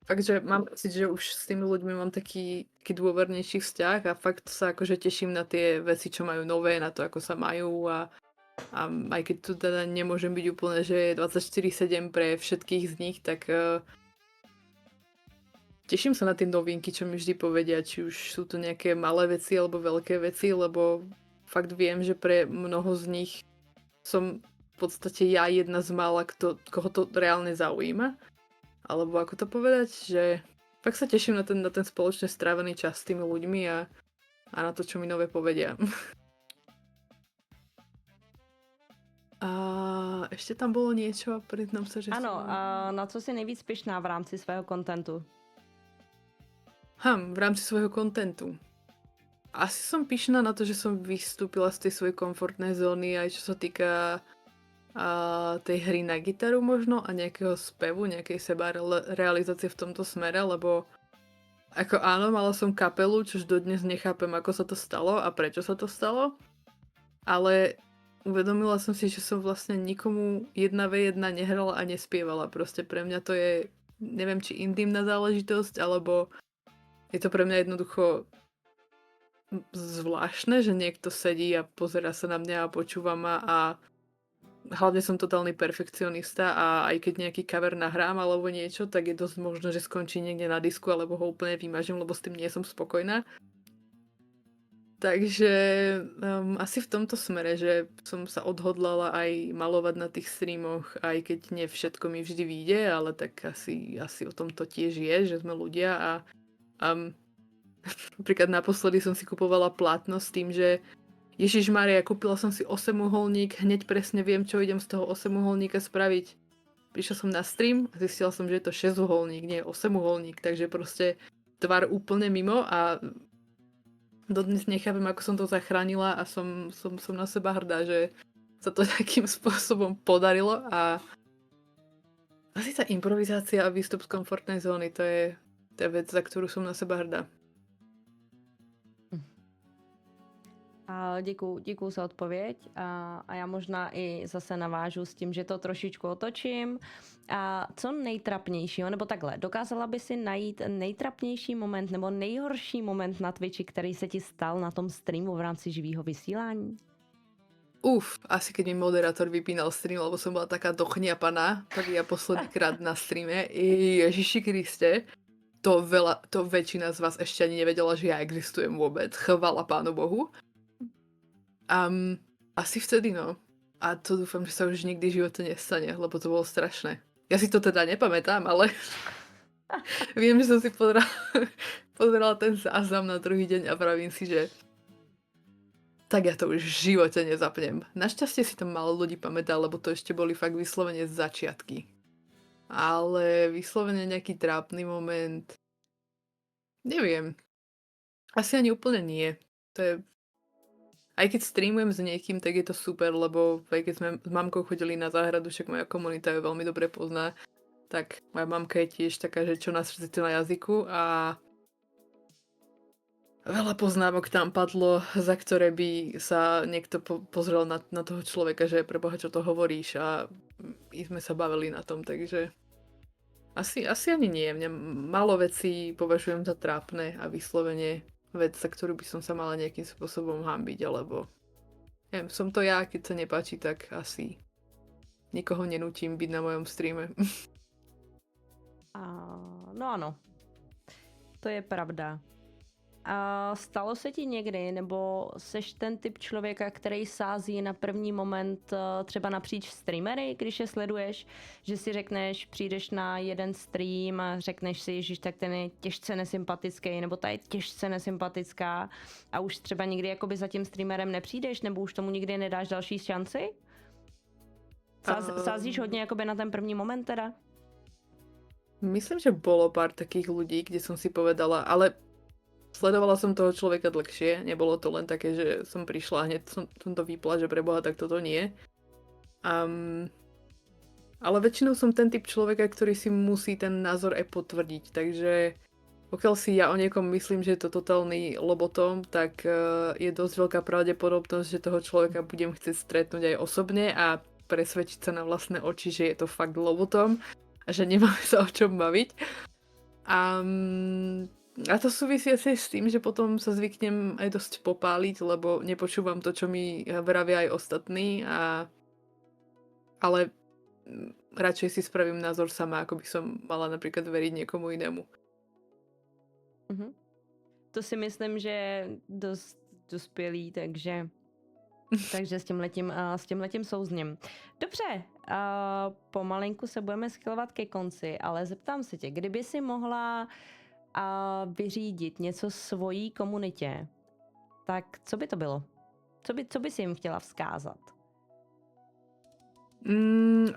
Fakt, že mám pocit, že už s tými ľuďmi mám taký dôvernejší vzťah a fakt sa akože teším na tie veci, čo majú nové, na to, ako sa majú a aj keď tu teda nemôžem byť úplne, že 24/7 pre všetkých z nich, tak teším sa na tie novinky, čo mi vždy povedia, či už sú to nejaké malé veci alebo veľké veci, lebo fakt viem, že pre mnoho z nich som v podstate ja jedna z mála, koho to reálne zaujíma. Alebo ako to povedať, že fakt sa teším na ten spoločne strávený čas s tými ľuďmi a na to, čo mi nové povedia. A ešte tam bolo niečo a priznám sa, že Ano, a na co si nejvíc pyšná v rámci svého kontentu? v rámci svojho kontentu. Asi som pyšná na to, že som vystúpila z tej svojej komfortnej zóny, aj čo sa týka tej hry na gitaru možno a nejakého spevu, nejakej seba realizácie v tomto smere, lebo ako áno, mala som kapelu, čož dodnes nechápem, ako sa to stalo a prečo sa to stalo, ale uvedomila som si, že som vlastne nikomu 1v1 nehrala a nespievala. Proste pre mňa to je, neviem, či intimná záležitosť, alebo je to pre mňa jednoducho zvláštne, že niekto sedí a pozerá sa na mňa a počúva ma a hlavne som totálny perfekcionista a aj keď nejaký cover nahrám alebo niečo, tak je dosť možno, že skončí niekde na disku alebo ho úplne vymažem, lebo s tým nie som spokojná. Takže asi v tomto smere, že som sa odhodlala aj malovať na tých streamoch, aj keď nie všetko mi vždy vyjde, ale tak asi o tom to tiež je, že sme ľudia a napríklad naposledy som si kupovala plátno s tým, že Ježišmária, kúpila som si 8-uholník, hneď presne viem, čo idem z toho 8-uholníka spraviť. Prišla som na stream a zistila som, že je to 6-uholník, nie 8-uholník, takže proste tvar úplne mimo a dodnes nechápem, ako som to zachránila a som na seba hrdá, že sa to nejakým spôsobom podarilo a asi tá improvizácia a výstup z komfortnej zóny, to je vec, za ktorú som na seba hrdá. Děkuju za odpověď a já možná i zase navážu s tím, že to trošičku otočím. A co nejtrapnějšího, nebo takhle, dokázala by si najít nejtrapnější moment nebo nejhorší moment na Twitchi, který se ti stal na tom streamu v rámci živého vysílání? Asi keď mi moderátor vypínal stream, lebo som bola taká dochňapaná, tak ja posledný krát na streame. Ježiši Kriste, to väčšina z vás ešte ani nevedela, že ja existujem vôbec. Chvala Pánu Bohu. Asi vtedy, no. A to dúfam, že sa už nikdy v živote nestane, lebo to bolo strašné. Ja si to teda nepamätám, ale viem, že som si pozerala ten záznam na druhý deň a pravím si, že tak ja to už v živote nezapnem. Našťastie si to málo ľudí pamätá, lebo to ešte boli fakt vyslovene začiatky. Ale vyslovene nejaký trápny moment. Neviem. Asi ani úplne nie. To je... Aj keď streamujem s niekým, tak je to super, lebo aj keď sme s mamkou chodili na záhradu, však moja komunita ju veľmi dobre pozná, tak moja mamka je tiež taká, že čo na srdci, to na jazyku a veľa poznámok tam padlo, za ktoré by sa niekto pozrel na toho človeka, že preboha, čo to hovoríš a my sme sa bavili na tom, takže asi ani nie. Mňa málo vecí považujem za trápne a vyslovene vec, za ktorú by som sa mala nejakým spôsobom hanbiť, alebo neviem, som to ja, keď sa nepáči, tak asi nikoho nenútim byť na mojom streame. No ano, to je pravda. A stalo se ti někdy, nebo seš ten typ člověka, který sází na první moment třeba napříč streamery, když je sleduješ, že si řekneš, přijdeš na jeden stream a řekneš si, ježiš, tak ten je těžce nesympatický, nebo ta je těžce nesympatická a už třeba nikdy jakoby za tím streamerem nepřijdeš, nebo už tomu nikdy nedáš další šanci? Sázíš hodně jakoby na ten první moment teda? Myslím, že bolo pár takých ľudí, kde som si povedala, ale sledovala som toho človeka dlhšie, nebolo to len také, že som prišla a hneď som to vypla, že preboha, tak toto nie. Ale väčšinou som ten typ človeka, ktorý si musí ten názor aj potvrdiť, takže pokiaľ si ja o niekom myslím, že je to totálny lobotom, tak je dosť veľká pravdepodobnosť, že toho človeka budem chcieť stretnúť aj osobne a presvedčiť sa na vlastné oči, že je to fakt lobotom a že nemáme sa o čom baviť. A to súvisí asi s tým, že potom sa zvyknem aj dosť popáliť, lebo nepočúvam to, čo mi vravia aj ostatní, ale radšej si spravím názor sama, ako by som mala napríklad veriť niekomu inému. To si myslím, že je dost dospělý, takže s tímhletím souzním. Dobře, pomalinku se budeme schylovat ke konci, ale zeptám se tě, kdyby si mohla vyřídit něco svojí komunitě, tak co by to bylo? Co by si jim chtěla vzkázat?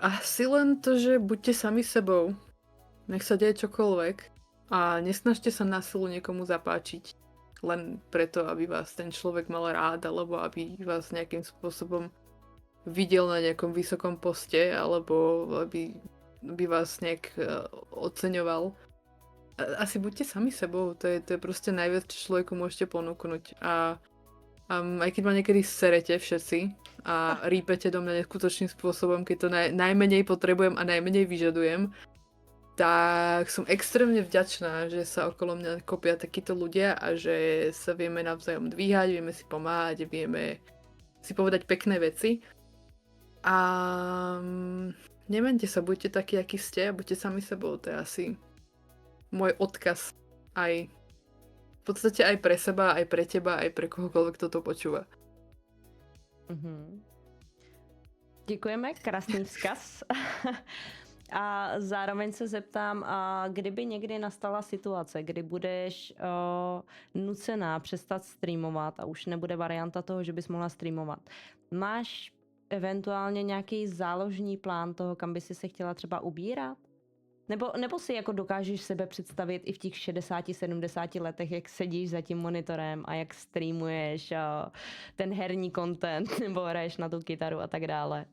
Asi len to, že buďte sami sebou. Nech sa deje čokoľvek a nesnažte sa na silu niekomu zapáčiť. Len preto, aby vás ten človek mal rád, alebo aby vás nejakým spôsobom videl na nejakom vysokom poste, alebo aby vás nejak oceňoval. Asi buďte sami sebou, to je proste najviac, čo človeku môžete ponúknuť. A aj keď ma niekedy serete všetci a rýpete do mňa neskutočným spôsobom, keď to najmenej potrebujem a najmenej vyžadujem, tak som extrémne vďačná, že sa okolo mňa kopia takíto ľudia a že sa vieme navzájom dvíhať, vieme si pomáhať, vieme si povedať pekné veci. A nemente sa, buďte takí, akí ste a buďte sami sebou, to je asi môj odkaz aj v podstate aj pre seba, aj pre teba, aj pre kohokoľvek, kto to počúva. Děkujeme, krásný vzkaz. A zároveň se zeptám, kdyby někdy nastala situace, kdy budeš nucená přestat streamovat a už nebude varianta toho, že bys mohla streamovat. Máš eventuálně nějaký záložní plán toho, kam by si se chtěla třeba ubírat? Nebo si jako dokážeš sebe představit i v těch 60-70 letech, jak sedíš za tím monitorem a jak streamuješ ten herní content, nebo hraješ na tu kytaru a tak dále?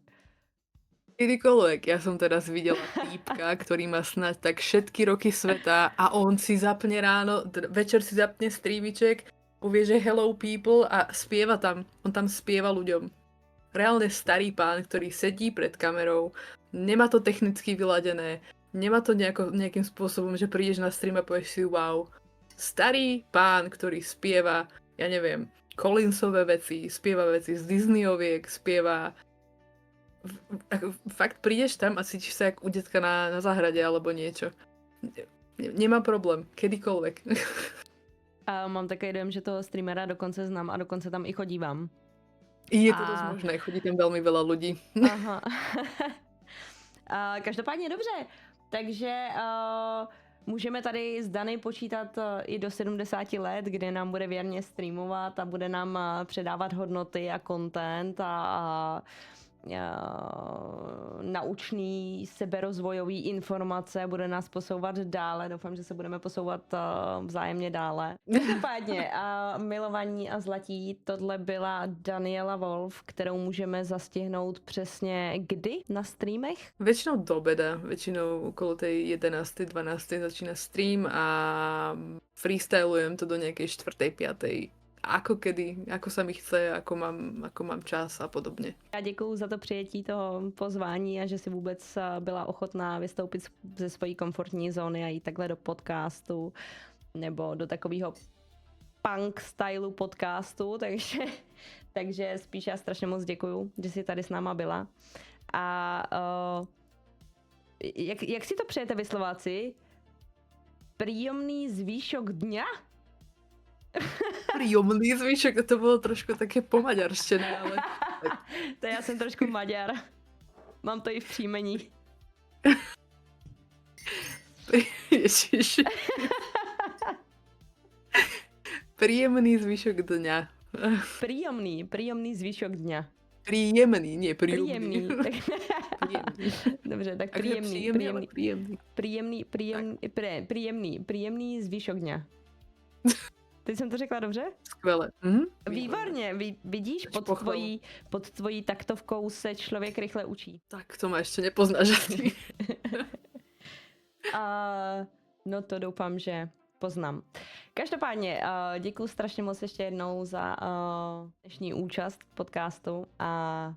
Kedykoľvek. Ja som teraz videla týpka, ktorý má snáď tak všetky roky sveta a on si zapne ráno, večer si zapne streamiček, povie, že hello people a spieva tam. On tam spieva ľuďom. Reálne starý pán, ktorý sedí pred kamerou, nemá to technicky vyladené, nemá to nejakým spôsobom, že prídeš na stream a povieš si wow. Starý pán, ktorý spieva, ja neviem, Collinsové veci, spieva veci z Disneyoviek, spieva... Fakt prídeš tam a cítiš sa jak u detka na záhrade alebo niečo. Nemá problém, kedykoľvek. A mám takový dojem, že toho streamera dokonce znám a dokonce tam i chodívám. Je to dosť možné, chodí tam veľmi veľa ľudí. Aha. Každopádně dobře, takže můžeme tady s Dany počítat i do 70 let, kde nám bude věrně streamovat a bude nám předávat hodnoty a content a naučný seberozvojový informace, bude nás posouvat dále. Doufám, že se budeme posouvat vzájemně dále. Každopádně, milovaní a zlatí, tohle byla Daniela Wolf, kterou můžeme zastihnout přesně kdy na streamech? Väčšinou do obeda, väčšinou okolo tej 11. 12. začína stream a freestylujem to do nejakej 4. 5. Ako kedy, ako sa mi chce, ako mám čas a podobně. Já děkuju za to přijetí toho pozvání a že si vůbec byla ochotná vystoupit ze svojí komfortní zóny a jít takhle do podcastu nebo do takového punk stylu podcastu, takže spíš já strašně moc děkuju, že jsi tady s náma byla. A jak si to přejete vy Slováci? Príjemný zvýšok dňa? Príjemný zvyšok, to bolo trošku také pomaďarštené, ale... To já jsem trošku Maďar. Mám to i v příjmení. Ježiš. Príjemný zvyšok dňa. Príjemný zvyšok dňa. Príjemný, nie príjemný. Dobře, tak príjemný zvyšok dňa. Teď jsem to řekla dobře? Skvěle. Výborně, vidíš, pod tvojí taktovkou se člověk rychle učí. Tak to ma ještě nepoznáš asi. No to doufám, že poznám. Každopádně děkuji strašně moc ještě jednou za dnešní účast v podcastu a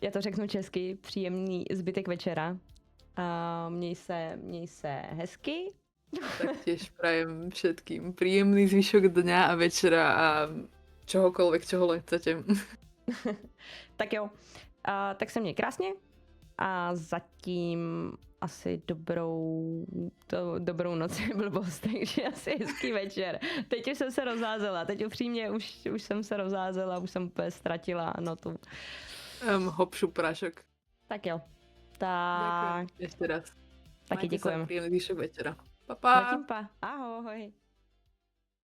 já to řeknu česky, příjemný zbytek večera. Měj se hezky. Tak tiež prajem všetkým príjemný zvyšok dňa a večera a čohokoľvek, čoho len chcete. Tak jo, tak se měj krásně a zatím asi dobrou noc je blbost, takže asi hezký večer. Teď už jsem se rozházela, teď upřímně už jsem se rozházela, už jsem úplně ztratila notu. Hopšu prášok. Tak jo, tak Ďakujem ešte raz. taky děkujeme. Majte sa, príjemný zvyšok večera. Pa, pa. Pa. Ahoj.